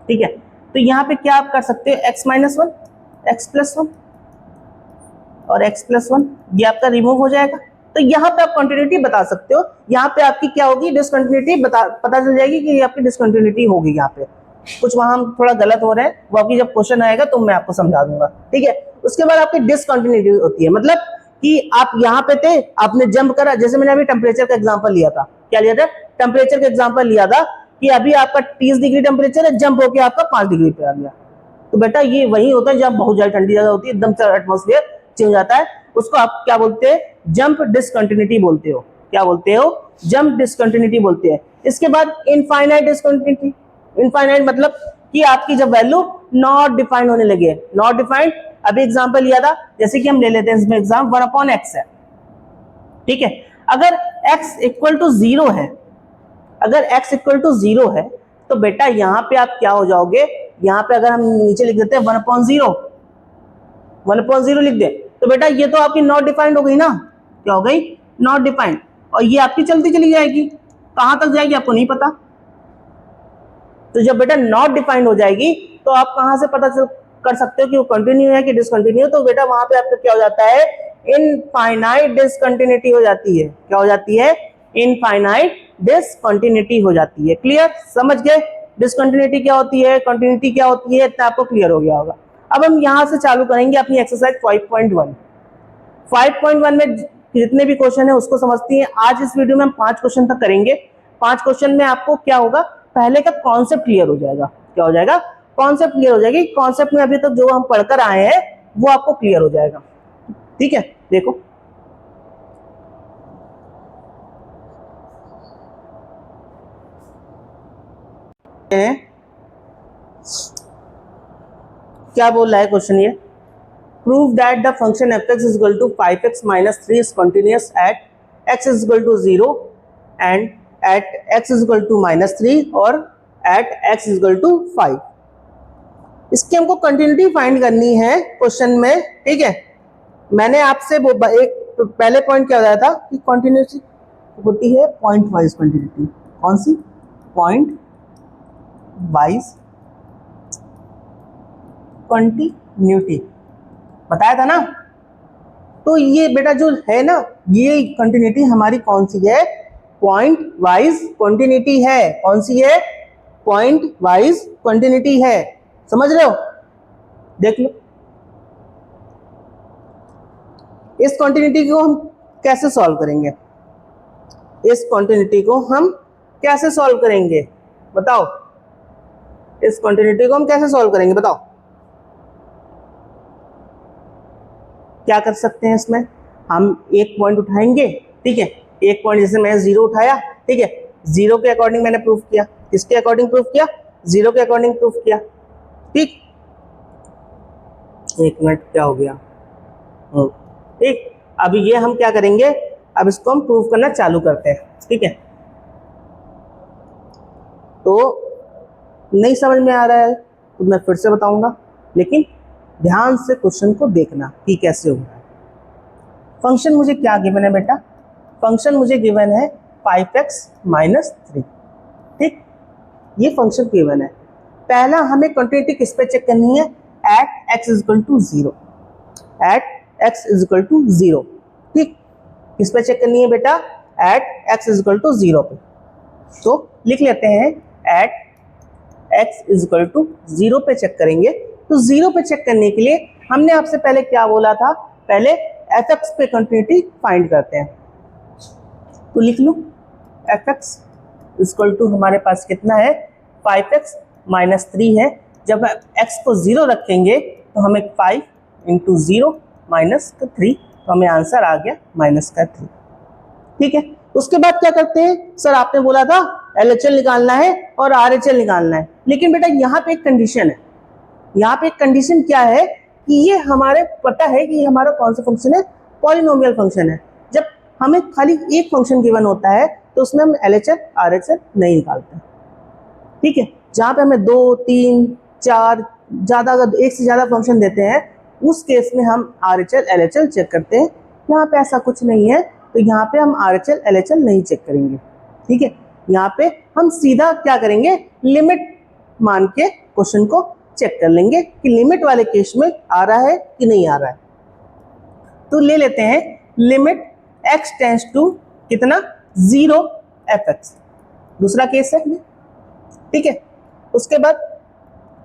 [SPEAKER 1] ठीक है। तो यहाँ पे क्या आप कर सकते हो, x - 1, x + 1 और x + 1, ये आपका रिमूव हो जाएगा। तो यहाँ पे आप कंटिन्यूटी बता सकते हो। यहाँ पे आपकी क्या होगी, डिसकंटिन्यूटी पता चल जाएगी कि ये आपकी डिसकंटिन्यूटी होगी। यहाँ पे कुछ वहां हम थोड़ा गलत हो रहे हैं, वो आपकी जब क्वेश्चन आएगा तो मैं आपको समझा दूंगा। ठीक है, उसके बाद आपकी डिसकंटिन्यूटी होती है, मतलब कि आप यहाँ पे थे, आपने जंप करा। जैसे मैंने अभी टेम्परेचर का एग्जांपल लिया था, क्या लिया था, टेम्परेचर का एग्जांपल लिया था कि अभी आपका 30 डिग्री टेम्परेचर है, जंप होकर आपका 5 डिग्री पे आ गया। तो बेटा ये वही होता है जब बहुत ज्यादा ठंडी जगह होती है, एकदम से एटमॉस्फेयर चेंज हो जाता है, उसको आप क्या बोलते हैं, जंप डिसकंटिन्यूटी बोलते हो। क्या बोलते हो, जंप डिसकंटिन्यूटी बोलते हैं। इसके बाद इनफाइनाइट डिसकंटिन्यूटी, इनफाइनाइट मतलब कि आपकी जब वैल्यू नॉट डिफाइंड होने लगे, नॉट डिफाइंड। अभी एग्जांपल लिया था, जैसे कि हम ले लेते हैं इसमें एग्जाम 1/x है, ठीक है। अगर x इक्वल टू 0 है, अगर x इक्वल टू 0 है तो बेटा यहां पे आप क्या हो जाओगे, यहां पे अगर हम नीचे लिख देते हैं 1/0, 1/0 लिख दे तो बेटा ये तो आपकी नॉट डिफाइंड हो गई ना, क्या हो गई, नॉट डिफाइंड। और ये आपकी चलती चली जाएगी, कहां तक जाएगी आपको नहीं पता। तो जब बेटा नॉट डिफाइंड हो जाएगी तो आप कहां से पता कर सकते हो कि वो कंटिन्यू है कि डिसकंटिन्यू। तो बेटा वहां पे आपका क्या हो जाता है, इनफाइनाइट डिसकंटिन्यूटी हो जाती है। क्या हो जाती है, इनफाइनाइट डिसकंटिन्यूटी हो जाती है। क्लियर, समझ गए डिसकंटिन्यूटी क्या होती है, कंटिन्यूटी क्या होती है, इतना आपको क्लियर हो गया होगा। अब हम यहां से चालू करेंगे अपनी एक्सरसाइज 5.1। 5.1 में जितने भी क्वेश्चन है उसको समझती हैं। आज इस वीडियो में हम 5 क्वेश्चन तक करेंगे। 5 क्वेश्चन में आपको क्या होगा, पहले का कॉन्सेप्ट क्लियर हो जाएगा। क्या हो जाएगा, कॉन्सेप्ट क्लियर हो जाएगी। कॉन्सेप्ट में अभी तक जो हम पढ़कर आए हैं वो आपको क्लियर हो जाएगा, ठीक है। देखो क्या बोल रहा है क्वेश्चन, ये prove that the function f(x) is equal to 5x minus 3 is continuous at x is equal to 0 and at x is equal to minus 3 और at x is equal to 5। इसकी हमको कंटिन्यूटी फाइंड करनी है question में, ठीक है। मैंने आपसे एक पहले पॉइंट क्या बताया था कि कंटिन्यूटी होती है पॉइंट वाइज कंटिन्यूटी। कौन सी, पॉइंट वाइज कंटिन्यूटी बताया था ना। तो ये बेटा जो है ना, ये कंटिन्यूटी हमारी कौन सी है, पॉइंट वाइज कंटिन्यूटी है। कौन सी है, पॉइंट वाइज कंटिन्यूटी है, समझ रहे हो। देख लो इस कंटिन्यूटी को हम कैसे सॉल्व करेंगे, इस कंटिन्यूटी को हम कैसे सॉल्व करेंगे बताओ, इस कंटिन्यूटी को हम कैसे सॉल्व करेंगे बताओ। क्या कर सकते हैं इसमें, हम एक पॉइंट उठाएंगे, ठीक है। एक पॉइंट जैसे मैंने 0 उठाया, ठीक है, 0 के अकॉर्डिंग मैंने प्रूफ किया। किसके अकॉर्डिंग प्रूफ किया, 0 के अकॉर्डिंग प्रूफ किया, ठीक। एक मिनट, क्या हो गया, ठीक। अभी ये हम क्या करेंगे, अब इसको हम प्रूफ करना चालू करते हैं, ठीक है। तो नहीं समझ में आ रहा है तो मैं फिर से बताऊंगा, लेकिन ध्यान से क्वेश्चन को देखना कि कैसे हो रहा है। फंक्शन मुझे क्या गिवन है बेटा, फंक्शन मुझे गिवन है 5x minus 3, ठीक। ये फंक्शन गिवन है। पहला हमें कंटिन्यूटी किस पे चेक करनी है, at x is equal to 0, at x is equal to 0, ठीक। किस पे चेक करनी है बेटा, at x is equal to 0 पे। तो लिख लेते हैं at x is equal to 0 पे चेक करेंगे। तो 0 पे चेक करने के लिए हमने आपसे पहले क्या बोला था, पहले f(x) पे कंटिन्यूटी फाइंड करते हैं। तो लिख लो f(x) इक्वल टू हमारे पास कितना है, 5x minus 3 है। जब x को 0 रखेंगे तो हमें 5 इंटू 0 माइनस का 3, तो हमें आंसर आ गया माइनस का 3, ठीक है। उसके बाद क्या करते हैं, सर आपने बोला था LHL निकालना है और RHL निकालना है, लेकिन बेटा यहाँ पे एक कंडीशन है। यहाँ पे एक कंडीशन क्या है कि ये हमारे पता है कि हमारा कौन सा फंक्शन है, पॉलिनोमियल फंक्शन है। जब हमें खाली एक फंक्शन गिवन होता है तो उसमें हम LHL RHL नहीं निकालते, ठीक है। जहाँ पे हमें 2 3 4 ज़्यादा, अगर एक से ज़्यादा फंक्शन देते हैं उस केस में हम RHL LHL चेक करते हैं। यहाँ पे ऐसा कुछ नहीं है, तो यहाँ पे हम RHL LHL नहीं चेक करेंगे, ठीक है। यहाँ पे हम सीधा क्या करेंगे, लिमिट मान के क्वेश्चन को चेक कर लेंगे कि लिमिट वाले केस में आ रहा है कि नहीं आ रहा है। तो ले लेते हैं लिमिट x टेंड्स टू कितना, 0 f(x), दूसरा केस है, ठीक है। उसके बाद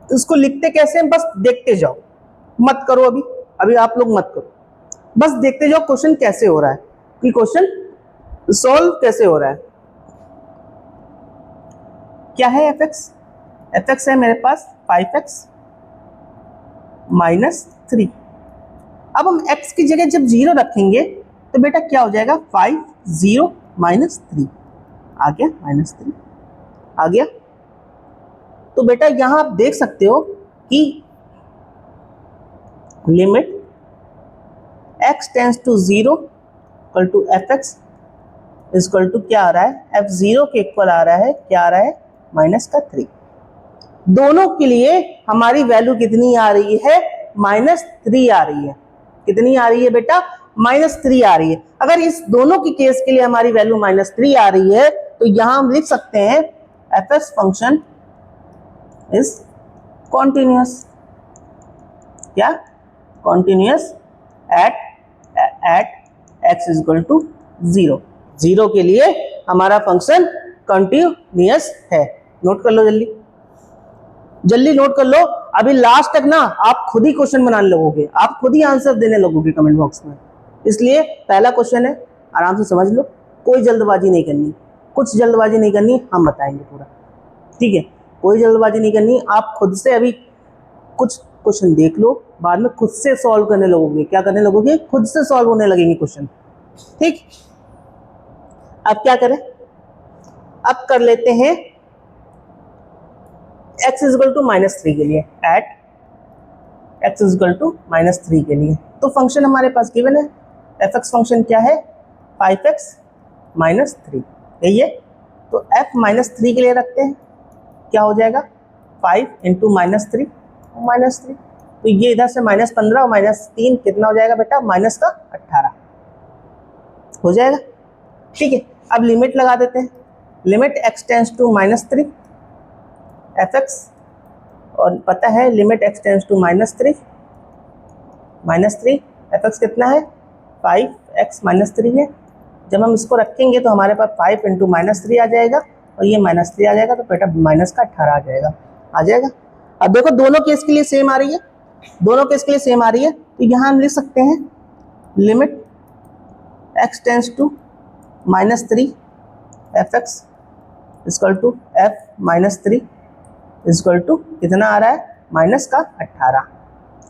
[SPEAKER 1] इसको लिखते कैसे, बस देखते जाओ, मत करो अभी अभी आप लोग मत करो, बस देखते जाओ क्वेश्चन कैसे हो रहा है, कि क्वेश्चन सॉल्व कैसे हो रहा है। क्या है f(x), f(x) है मेरे पास 5x minus 3। अब हम x की जगह जब 0 रखेंगे तो बेटा क्या हो जाएगा, 5 0 minus 3 आ गया, -3 आ गया। तो बेटा यहां आप देख सकते हो कि limit x tends to 0 equal to f x equal to क्या आ रहा है, एफ जीरो के इक्वल आ रहा है, क्या आ रहा है, -3। दोनों के लिए हमारी वैल्यू कितनी आ रही है, -3 आ रही है। कितनी आ रही है बेटा, -3 आ रही है। अगर इस दोनों की केस के लिए हमारी वैल्यू -3 आ रही है तो यहां हम लिख सकते हैं f x function is continuous. क्या, continuous at x equal to 0। 0 के लिए हमारा फंक्शन कंटिन्यूअस है। नोट कर लो, जल्दी जल्दी नोट कर लो। अभी लास्ट तक ना आप खुद ही क्वेश्चन बनाने लगोगे, आप खुद ही आंसर देने लगोगे कमेंट बॉक्स में। इसलिए पहला क्वेश्चन है, आराम से समझ लो, कोई जल्दबाजी नहीं करनी, कुछ जल्दबाजी नहीं करनी, हम बताएंगे पूरा, ठीक है। कोई जल्दबाजी नहीं करनी, आप खुद से अभी कुछ क्वेश्चन देख लो, बाद में खुद से सॉल्व करने लगोगे। क्या करने लगोगे, खुद से सॉल्व होने लगेंगे क्वेश्चन, ठीक। अब क्या करें, अब कर लेते हैं x इक्वल टू -3 के लिए, एट x इक्वल टू -3 के लिए। तो फंक्शन हमारे पास गिवन है, एफ एक्स फंक्शन क्या है, 5x -3, यही है। तो f -3 के लिए रखते हैं, क्या हो जाएगा, 5 इंटू -3 -3। तो ये इधर से -15 और -3 कितना हो जाएगा बेटा, -18 हो जाएगा, ठीक है। अब लिमिट लगा देते हैं, limit x tends to -3 f x, और पता है limit x tends to -3 f x कितना है, 5x -3 है। जब हम इसको रखेंगे तो हमारे पास 5 इंटू -3 आ जाएगा, और ये -3 आ जाएगा, तो बेटा -18 आ जाएगा, आ जाएगा। अब देखो दोनों केस के लिए सेम आ रही है, दोनों केस के लिए सेम आ रही है। तो यहाँ हम लिख सकते हैं limit x tends to -3 f x equal to f -3 equal to कितना आ रहा है, -18।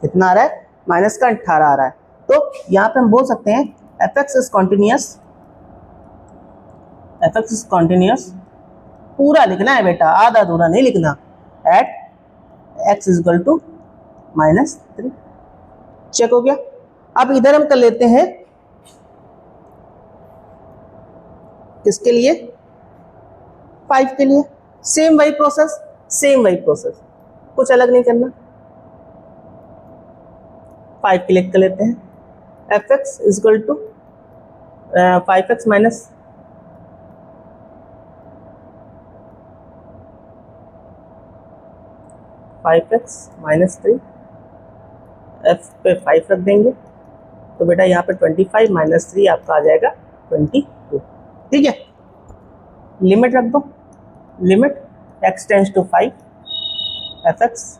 [SPEAKER 1] कितना आ रहा है, -18 आ रहा है। तो यहाँ पे हम बोल सकते हैं f x is continuous, f x is continuous, पूरा लिखना है बेटा, आधा अधूरा नहीं लिखना, at x equal to -3। Check हो गया। अब इधर हम कर लेते हैं किसके लिए, 5 के लिए। सेम वही प्रोसेस, सेम वही प्रोसेस, कुछ अलग नहीं करना। 5 के लिए कर लेते हैं, f x equal to 5x minus 3, f पे 5 रख देंगे, तो बेटा यहाँ पे 25 माइनस 3 आपका आ जाएगा 22, ठीक है। लिमिट रख दो, limit x tends to 5 f x,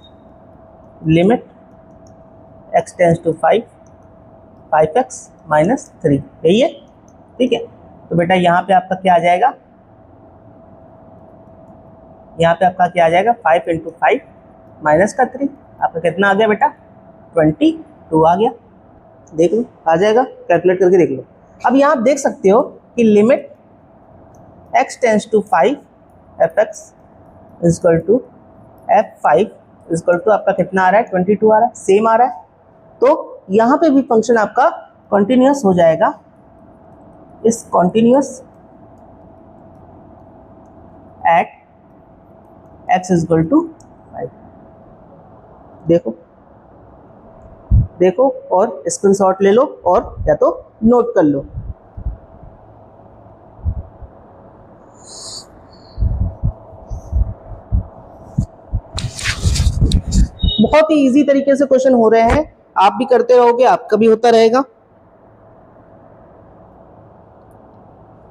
[SPEAKER 1] limit x tends to 5x minus 3, यही है, ठीक है। तो बेटा यहाँ पे आपका क्या आ जाएगा, यहाँ पे आपका क्या आ जाएगा, 5 इंटू 5 माइनस का 3, आपका कितना आ गया बेटा, 22 आ गया। देख लो, आ जाएगा, कैलकुलेट करके देख लो। अब यहाँ आप देख सकते हो कि limit x tends to 5 f x equal to f5 equal to आपका कितना आ रहा है, 22 आ रहा है, सेम आ रहा है। तो यहाँ पे भी फंक्शन आपका कंटिन्यूअस हो जाएगा, इस continuous at x equal to 5। देखो देखो, और स्क्रीनशॉट ले लो, और या तो नोट कर लो। बहुत ही इजी तरीके से क्वेश्चन हो रहे हैं, आप भी करते रहोगे, आपका भी होता रहेगा।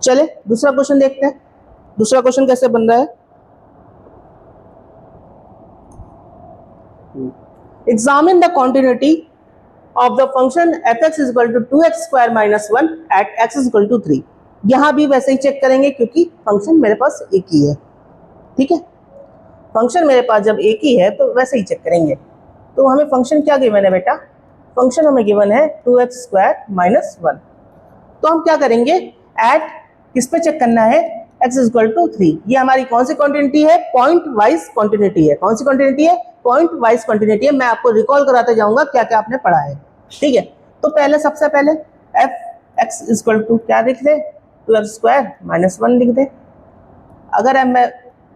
[SPEAKER 1] चले दूसरा क्वेश्चन देखते हैं, दूसरा क्वेश्चन कैसे बन रहा है। Examine the continuity of the function f x equal to 2x square minus 1 at x equal to 3। यहां भी वैसे ही चेक करेंगे क्योंकि फंक्शन मेरे पास एक ही है, ठीक है। फंक्शन मेरे पास जब एक ही है तो वैसे ही चेक करेंगे। तो हमें फंक्शन क्या गिवन है बेटा, फंक्शन हमें गिवन है 2x स्क्वायर माइनस 1। तो हम क्या करेंगे, एट किस पे चेक करना है, x इज इक्वल टू 3। ये हमारी कौन सी कॉन्टिन्यूटी है? पॉइंट वाइज कॉन्टिन्यूटी है। कौन सी कॉन्टिन्यूटी है? पॉइंट वाइज कॉन्टिन्यूटी है। मैं आपको रिकॉल कराते जाऊंगा क्या क्या आपने पढ़ा है, ठीक है। तो पहले सबसे पहले f x is equal to क्या लिख दे? 2x² - 1 लिख दे। अगर हम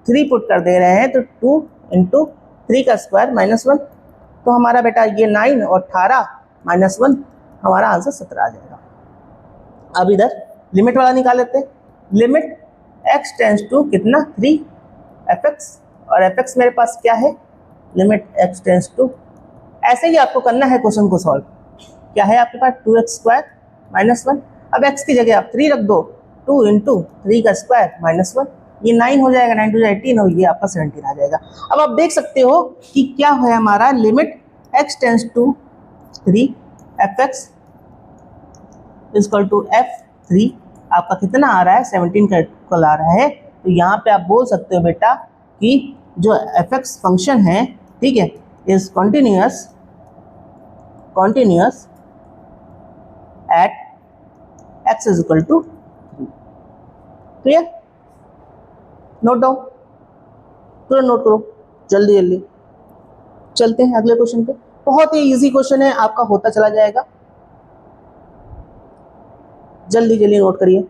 [SPEAKER 1] 3 पुट कर दे रहे हैं तो 2 × 3 का स्क्वायर -1, तो हमारा बेटा ये 9 और 18 -1, हमारा आंसर 17 आ जाएगा। अब इधर लिमिट वाला निकाल लेते हैं। लिमिट x टेंस टू कितना? 3 fx, और fx मेरे पास क्या है? लिमिट x टेंस टू, ऐसे ही आपको करना है क्वेश्चन को सॉल्व। क्या है आपके पास? 2x² - 1। अब x की जगह आप 3 रख दो, 2 × 3 का स्क्वायर -1, ये 9 हो जाएगा, 9 × 2 = 18 और ये आपका 17 आ जाएगा। अब आप देख सकते हो कि क्या है हमारा limit x tends to 3 fx is equal to f3, आपका कितना आ रहा है? 17 का इक्वल आ रहा है। तो यहाँ पे आप बोल सकते हो बेटा कि जो fx फंक्शन है, ठीक है, is continuous at x is equal to 3। Clear? Note down, तुरंत नोट करो, जल्दी जल्दी। चलते हैं अगले क्वेश्चन पे। बहुत ही इजी क्वेश्चन है, आपका होता चला जाएगा। जल्दी जल्दी नोट करिए।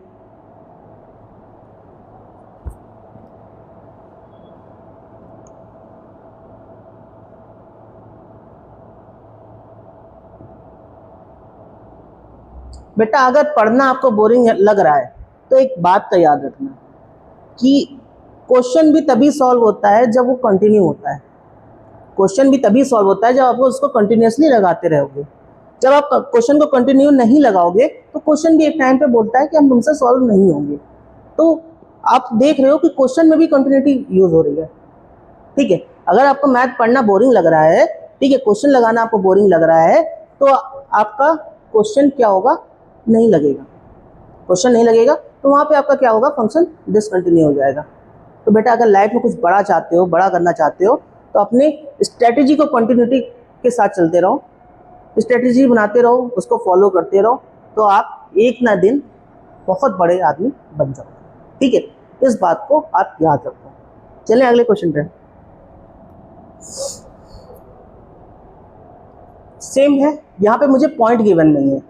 [SPEAKER 1] बेटा अगर पढ़ना आपको बोरिंग लग रहा है तो एक बात का याद रखना कि क्वेश्चन भी तभी सॉल्व होता है जब वो कंटिन्यू होता है। क्वेश्चन भी तभी सॉल्व होता है जब आप उसको कंटिन्यूअसली लगाते रहोगे। जब आप क्वेश्चन को कंटिन्यू नहीं लगाओगे तो क्वेश्चन भी एक टाइम पे बोलता है कि हम तुमसे सॉल्व नहीं होंगे। तो आप देख रहे हो कि क्वेश्चन में भी कंटिन्यूटी यूज हो रही है, ठीक है। अगर आपको मैथ पढ़ना बोरिंग लग रहा है, ठीक है, क्वेश्चन लगाना आपको बोरिंग लग रहा है, तो आपका क्वेश्चन क्या होगा? नहीं लगेगा। क्वेश्चन नहीं लगेगा तो वहाँ पे आपका क्या होगा? फंक्शन डिसकंटिन्यू हो जाएगा। तो बेटा अगर लाइफ में कुछ बड़ा चाहते हो, बड़ा करना चाहते हो, तो अपने स्ट्रेटेजी को कंटिन्यूटी के साथ चलते रहो, स्ट्रेटेजी बनाते रहो, उसको फॉलो करते रहो, तो आप एक ना दिन बहुत बड़े आदमी बन जाओगे, ठीक है। इस बात को आप याद रखो। चलें अगले क्वेश्चन पे। सेम है, यहाँ पे मुझे पॉइंट गिवन नहीं है,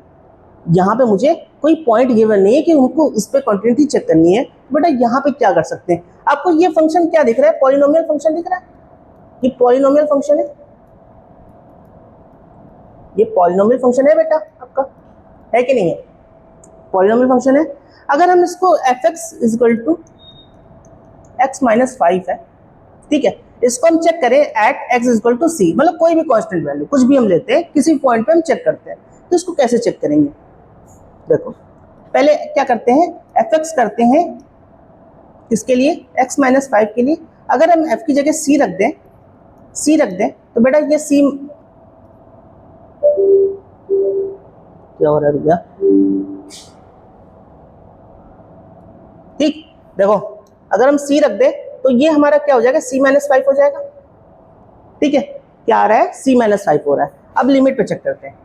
[SPEAKER 1] यहाँ पे मुझे कोई पॉइंट गिवन नहीं है कि उनको इस पे कंटिन्यूटी चेक करनी है। बेटा यहाँ पे क्या कर सकते हैं? आपको ये फंक्शन क्या दिख रहा है? पॉलिनोमियल फंक्शन दिख रहा है। ये पॉलिनोमियल फंक्शन है, ये पॉलिनोमियल फंक्शन है बेटा आपका, है कि नहीं है? पॉलिनोमियल फंक्शन है। अगर हम इसको fx is equal to x - 5 है, ठीक है, इसको हम चेक करें at x is equal to c, मतलब कोई भी कांस्टेंट वैल्यू कुछ भी हम लेते हैं, किसी पॉइंट पे हम चेक करते हैं, तो इसको कैसे चेक करेंगे? देखो पहले क्या करते हैं? fx करते हैं किसके लिए? x - 5 के लिए। अगर हम f की जगह c रख दें तो बेटा ये c क्या हो रहा है भैया? ठीक, देखो अगर हम c रख दें तो ये हमारा क्या हो जाएगा? c - 5 हो जाएगा, ठीक है। क्या आ रहा है? c - 5 हो रहा है। अब लिमिट पे चेक करते हैं।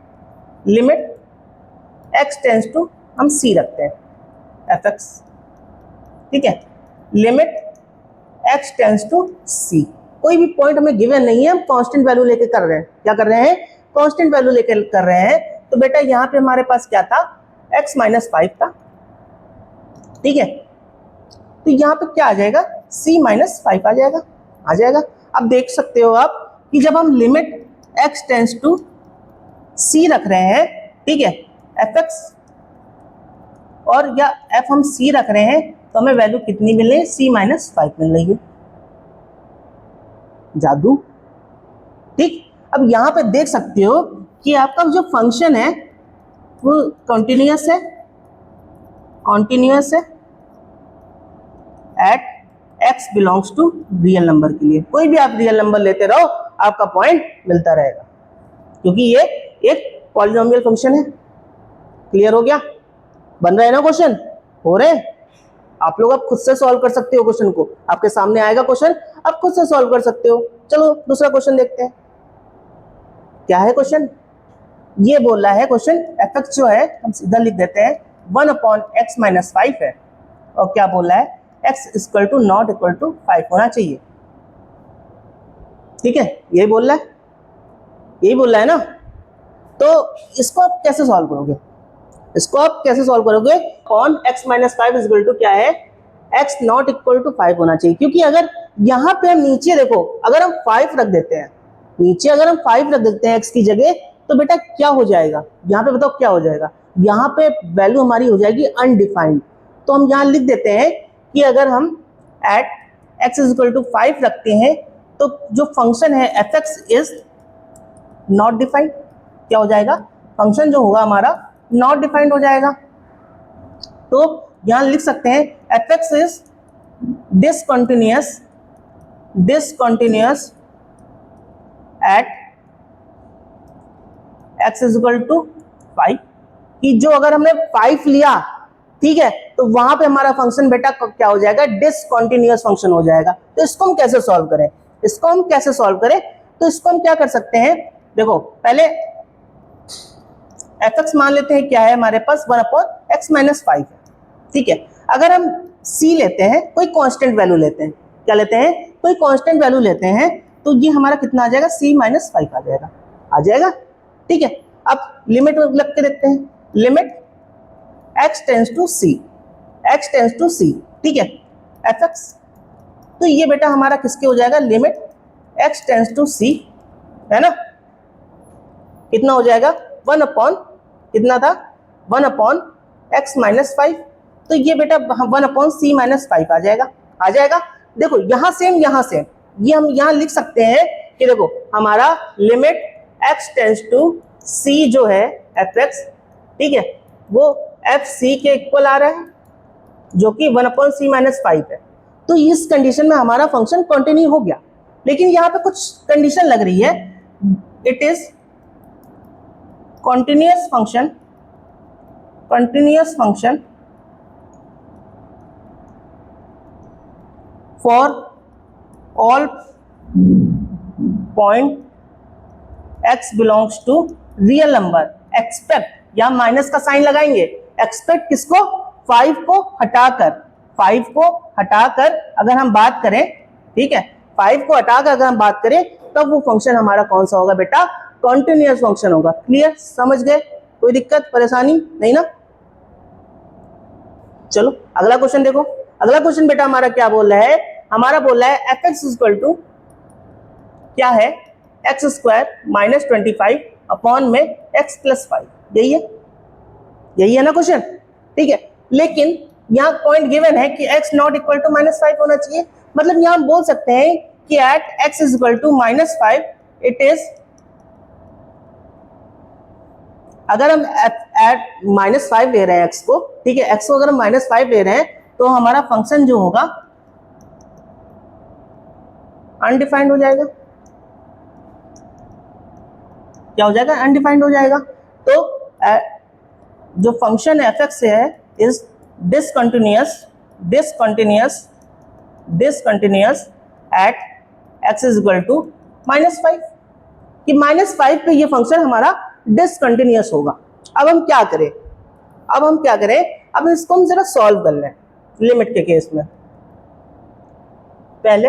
[SPEAKER 1] लिमिट x टेंस टू, हम c रखते हैं fx, ठीक है। Limit x tends to c, कोई भी पॉइंट हमें गिवन नहीं है, हम कांस्टेंट वैल्यू लेके कर रहे हैं। क्या कर रहे हैं? कांस्टेंट वैल्यू लेके कर रहे हैं। तो बेटा यहाँ पे हमारे पास क्या था? x - 5 था, ठीक है। तो यहाँ पे क्या आ जाएगा? c - 5 आ जाएगा। अब देख सकते हो आप कि जब हम limit x tends to c रख रहे हैं, ठीक है, fx और या f हम c रख रहे हैं, तो हमें वैल्यू कितनी मिल रही है? c - 5 मिल रही है। जादू, ठीक। अब यहाँ पे देख सकते हो कि आपका जो फंक्शन है वो कंटिन्यूअस है at x belongs to real number के लिए। कोई भी आप रियल नंबर लेते रहो, आपका पॉइंट मिलता रहेगा, क्योंकि ये एक पॉलिनोमियल फंक्शन है। क्लियर हो गया? बन रहा है ना क्वेश्चन? हो रहे हैं आप लोग। अब खुद से सॉल्व कर सकते हो क्वेश्चन को, आपके सामने आएगा क्वेश्चन, आप खुद से सॉल्व कर सकते हो। चलो दूसरा क्वेश्चन देखते हैं। क्या है क्वेश्चन? ये बोल रहा है क्वेश्चन, fx जो है हम सीधा लिख देते हैं 1/x - 5 है, और क्या बोल रहा है? x equal to not equal to 5 होना चाहिए। ठीक है, यही बोल रहा है, यही बोल रहा है ना। तो इसको आप कैसे सॉल्व करोगे, इसको आप कैसे सॉल्व करोगे, कौन x माइनस 5 इक्वल टू क्या है, x नॉट इक्वल टू 5 होना चाहिए। क्योंकि अगर यहाँ पे हम नीचे देखो, अगर हम 5 रख देते हैं नीचे, अगर हम 5 रख देते हैं x की जगह, तो बेटा क्या हो जाएगा, यहाँ पे बताओ क्या हो जाएगा, यहाँ पे वैल्यू हमारी हो जाएगी अनडिफाइंड। तो हम यहाँ लिख देते हैं कि अगर हम at x is equal to 5 रखते हैं तो जो फंक्शन है f(x) इज नॉट डिफाइंड। क्या हो जाएगा, फंक्शन जो होगा हमारा नॉट डिफाइंड हो जाएगा। तो यहां लिख सकते हैं f(x) is discontinuous at x is equal to 5, कि जो अगर हमने 5 लिया, ठीक है, तो वहां पे हमारा फंक्शन बेटा क्या हो जाएगा, डिसकंटिन्यूअस फंक्शन हो जाएगा। तो इसको हम कैसे सॉल्व करें, इसको हम कैसे सॉल्व करें, तो इसको हम क्या कर सकते हैं, देखो पहले f(x) मान लेते हैं क्या है हमारे पास 1/x माइनस 5 है। ठीक है, अगर हम c लेते हैं, कोई कांस्टेंट वैल्यू लेते हैं, क्या लेते हैं, कोई कांस्टेंट वैल्यू लेते हैं, तो ये हमारा कितना आ जाएगा, c माइनस 5 आ जाएगा, आ जाएगा। ठीक है, अब लिमिट लग के देखते हैं, limit x tends to c, x tends to c, ठीक है, f(x), तो ये बेटा हमारा किसके हो जाएगा, limit x tends to c, है ना, कितना हो जाएगा, 1 अपॉन कितना था, 1 अपॉन x माइनस 5, तो ये बेटा 1 अपॉन c माइनस 5 आ जाएगा, आ जाएगा। देखो यहाँ सेम, यहाँ सेम, ये हम यहाँ लिख सकते हैं कि देखो हमारा limit x tends to c जो है f(x), ठीक है, वो fc के इक्वल आ रहा है, जो कि 1 अपॉन c माइनस 5 है। तो इस कंडीशन में हमारा फंक्शन कंटिन्यू हो गया। लेकिन यहाँ पे कुछ कंडीशन लग रही है, it is continuous function for all point x belongs to real number, expect, या माइनस का साइन लगाएंगे, एक्सपेक्ट किसको, 5 को हटाकर, 5 को हटाकर अगर हम बात करें, ठीक है, 5 को हटाकर अगर हम बात करें, तब वो फंक्शन हमारा कौन सा होगा बेटा, कॉन्टिन्यूअस फंक्शन होगा। क्लियर, समझ गए, कोई दिक्कत परेशानी नहीं ना। चलो अगला क्वेश्चन देखो, अगला क्वेश्चन बेटा हमारा क्या बोल रहा है, हमारा बोल रहा है f(x) इक्वल टू क्या है, x स्क्वायर माइनस 25 अपॉन में x प्लस 5, यही है, यही है ना क्वेश्चन, ठीक है। लेकिन यहाँ पॉइंट गिवन है कि x not equal to minus 5 होना चाहिए, मतलब यहाँ हम बोल सकते हैं कि at x is equal to minus 5 it is, अगर हम एट माइनस 5 ले रहे हैं x को, ठीक है, x को अगर हम माइनस 5 ले रहे हैं तो हमारा फंक्शन जो होगा अनडिफाइंड हो जाएगा। क्या हो जाएगा, अनडिफाइंड हो जाएगा। तो जो फंक्शन f(x) है is discontinuous at x is equal to minus 5, कि माइनस 5 पे ये फंक्शन हमारा डिसकंटिन्यूअस होगा। अब हम क्या करें, अब इसको हम जरा सॉल्व कर लें लिमिट के केस में, पहले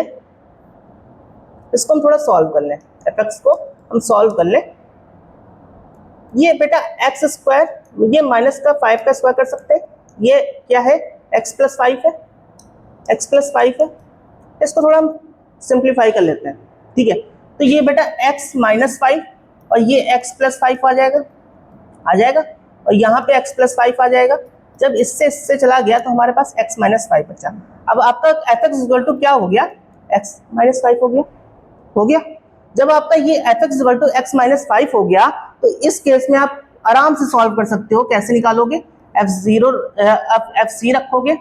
[SPEAKER 1] इसको हम थोड़ा सॉल्व कर लें, f(x) को हम सॉल्व कर लें। ये बेटा x स्क्वायर, ये माइनस का 5 का स्क्वायर कर सकते हैं, ये क्या है, x प्लस 5 है, x प्लस 5 है, इसको थोड़ा हम सिंप्लीफाई कर लेते हैं, ठीक है। तो ये बेटा x माइनस 5 और ये x प्लस 5 आ जाएगा, और यहाँ पे x प्लस 5 आ जाएगा। जब इससे चला गया तो हमारे पास x माइनस 5 बचा। अब आपका f(x) इक्वल टू क्या हो गया, x माइनस 5 हो गया। जब आपका ये f(x) equal to x minus 5 हो गया, तो इस केस में आप आराम से सॉल्व कर सकते हो। कैसे निकालोगे, fc रखोगे,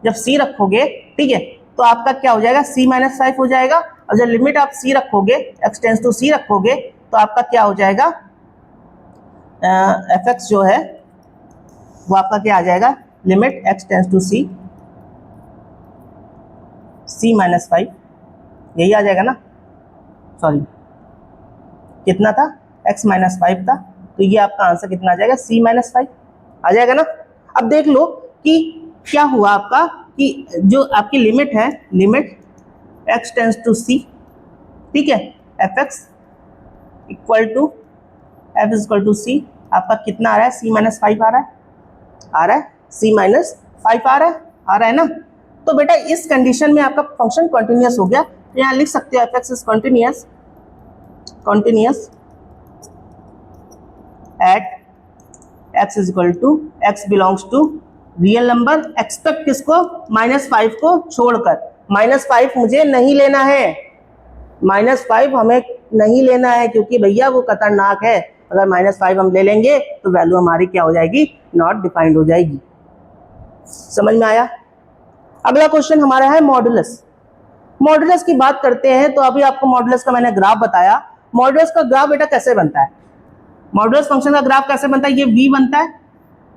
[SPEAKER 1] जब c रखोगे, ठीक है, तो आपका क्या हो जाएगा, c माइनस 5 हो जाएगा। और जब लिमिट आप c रखोगे, x टेंस टू c रखोगे, तो आपका क्या हो जाएगा, f(x) जो है वो आपका क्या आ जाएगा, limit x tends to c minus 5, यही आ जाएगा ना, सॉरी कितना था, x माइनस 5 था, तो ये आपका आंसर कितना आ जाएगा, c माइनस 5 आ जाएगा ना। अब देख लो कि क्या हुआ आपका, कि जो आपकी लिमिट है, limit x tends to c, ठीक है, f x equal to f equal to c, आपका कितना आ रहा है, c माइनस 5 आ रहा है, c माइनस 5 आ रहा है ना। तो बेटा इस कंडीशन में आपका फंक्शन कंटिन्यूअस हो गया, तो यहाँ लिख सकते हो f x is continuous at x is equal to x belongs to real number, expect किसको, -5 को छोड़कर। -5 मुझे नहीं लेना है, -5 हमें नहीं लेना है, क्योंकि भैया वो खतरनाक है। अगर -5 हम ले लेंगे तो वैल्यू हमारी क्या हो जाएगी, नॉट डिफाइंड हो जाएगी। समझ में आया। अगला क्वेश्चन हमारा है मॉडुलस। मॉडुलस की बात करते हैं तो अभी आपको मॉडुलस का मैंने ग्राफ बताया। मॉडुलस का ग्राफ बेटा कैसे बनता है, मॉडुलस फंक्शन का ग्राफ कैसे बनता है, ये v बनता है,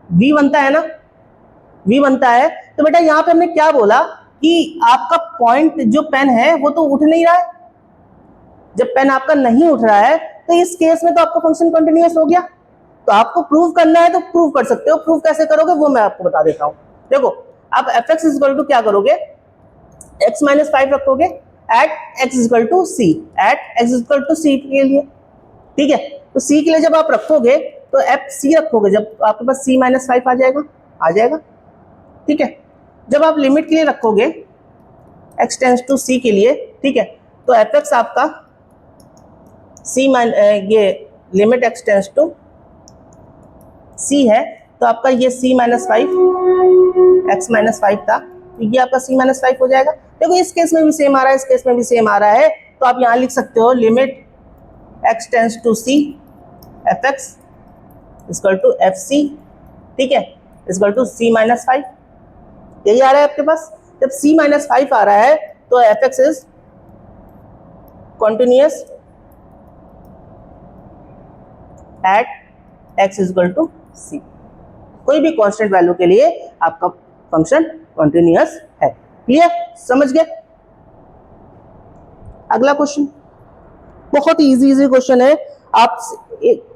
[SPEAKER 1] v बनता है ना, v बनता है। तो बेटा यहाँ पे हमने क्या बोला कि आपका पॉइंट जो पेन है वो तो उठ नहीं रहा है। जब पेन आपका नहीं उठ रहा है तो इस केस में तो आपका फंक्शन कंटिन्यूअस हो गया। तो आपको प्रूव करना है तो प्रूव कर सकते हो, प्रूव कैसे करोगे वो मैं आपको बता देता हूँ। देखो आप एफ एक्स इक्वल टू क्या करोगे, x माइनस 5 रखोगे at x equal to c, at x equal to c के लिए, ठीक है। तो c के लिए जब आप रखोगे तो एफ सी रखोगे, जब आपके पास c माइनस 5 आ जाएगा, ठीक है। जब आप लिमिट के लिए रखोगे x टेंस टू c के लिए, ठीक है, तो एफ एक्स आपका ये limit x tends to c है, तो आपका ये c माइनस 5 x माइनस 5 था, तो ये आपका c माइनस 5 हो जाएगा। देखो इस केस में भी सेम आ रहा है, इस केस में भी सेम आ रहा है, तो आप यहाँ लिख सकते हो limit x tends to c f x equal to f c, ठीक है, इक्वल टू c माइनस 5। यही आ रहा है आपके पास। जब c माइनस 5 आ रहा है तो f x is continuous at x equal to c। कोई भी कांस्टेंट वैल्यू के लिए आपका फंक्शन कॉन्टिन्यूअस है। क्लियर, समझ गए। अगला क्वेश्चन बहुत ही इजी क्वेश्चन है, आप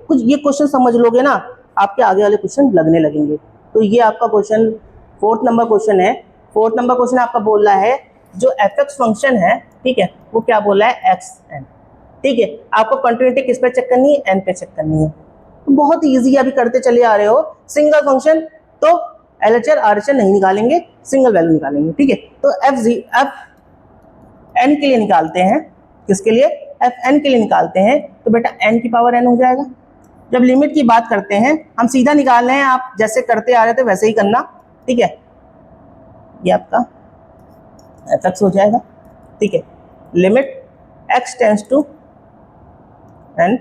[SPEAKER 1] कुछ ये क्वेश्चन समझ लोगे ना, आपके आगे वाले क्वेश्चन लगने लगेंगे। तो ये आपका क्वेश्चन 4th नंबर क्वेश्चन है। 4th नंबर क्वेश्चन आपका बोल रहा है जो एफ एक्स फंक्शन है, ठीक है, वो क्या बोल रहा है, एक्स एन, ठीक है। आपको कंटिन्यूटी किस पे चेक करनी है, एन पे चेक करनी है। तो बहुत ईजी अभी करते चले आ रहे हो। सिंगल फंक्शन तो एलएचआर आरएचआर नहीं निकालेंगे, सिंगल वैल्यू निकालेंगे, ठीक है। तो एफ एन के लिए निकालते हैं, किसके लिए, एफ एन के लिए निकालते हैं, तो बेटा एन की पावर एन हो जाएगा। जब लिमिट की बात करते हैं हम सीधा निकाल रहे हैं, आप जैसे करते आ रहे थे वैसे ही करना, ठीक है। ये आपका एफ एक्स हो जाएगा, ठीक है, limit x tends to n,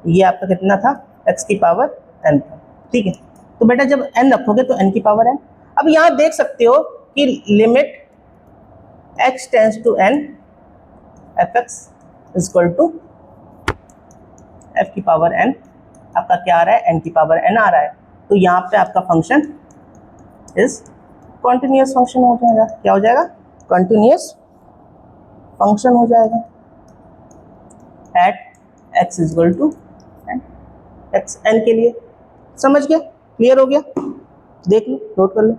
[SPEAKER 1] ये आपका कितना था, एक्स की पावर एन था, ठीक है। तो बेटा जब एन रखोगे तो एन की पावर एन। अब यहाँ देख सकते हो कि limit x tends to n f x equal to f की पावर एन, आपका क्या आ रहा है, एन की पावर एन आ रहा है। तो यहाँ पे आपका फंक्शन इज कॉन्टिन्यूअस फंक्शन हो जाएगा। क्या हो जाएगा, कॉन्टिन्यूअस फंक्शन हो जाएगा at x equal to n, x n के लिए। समझ गया, क्लियर हो गया, देख लो, नोट कर लो।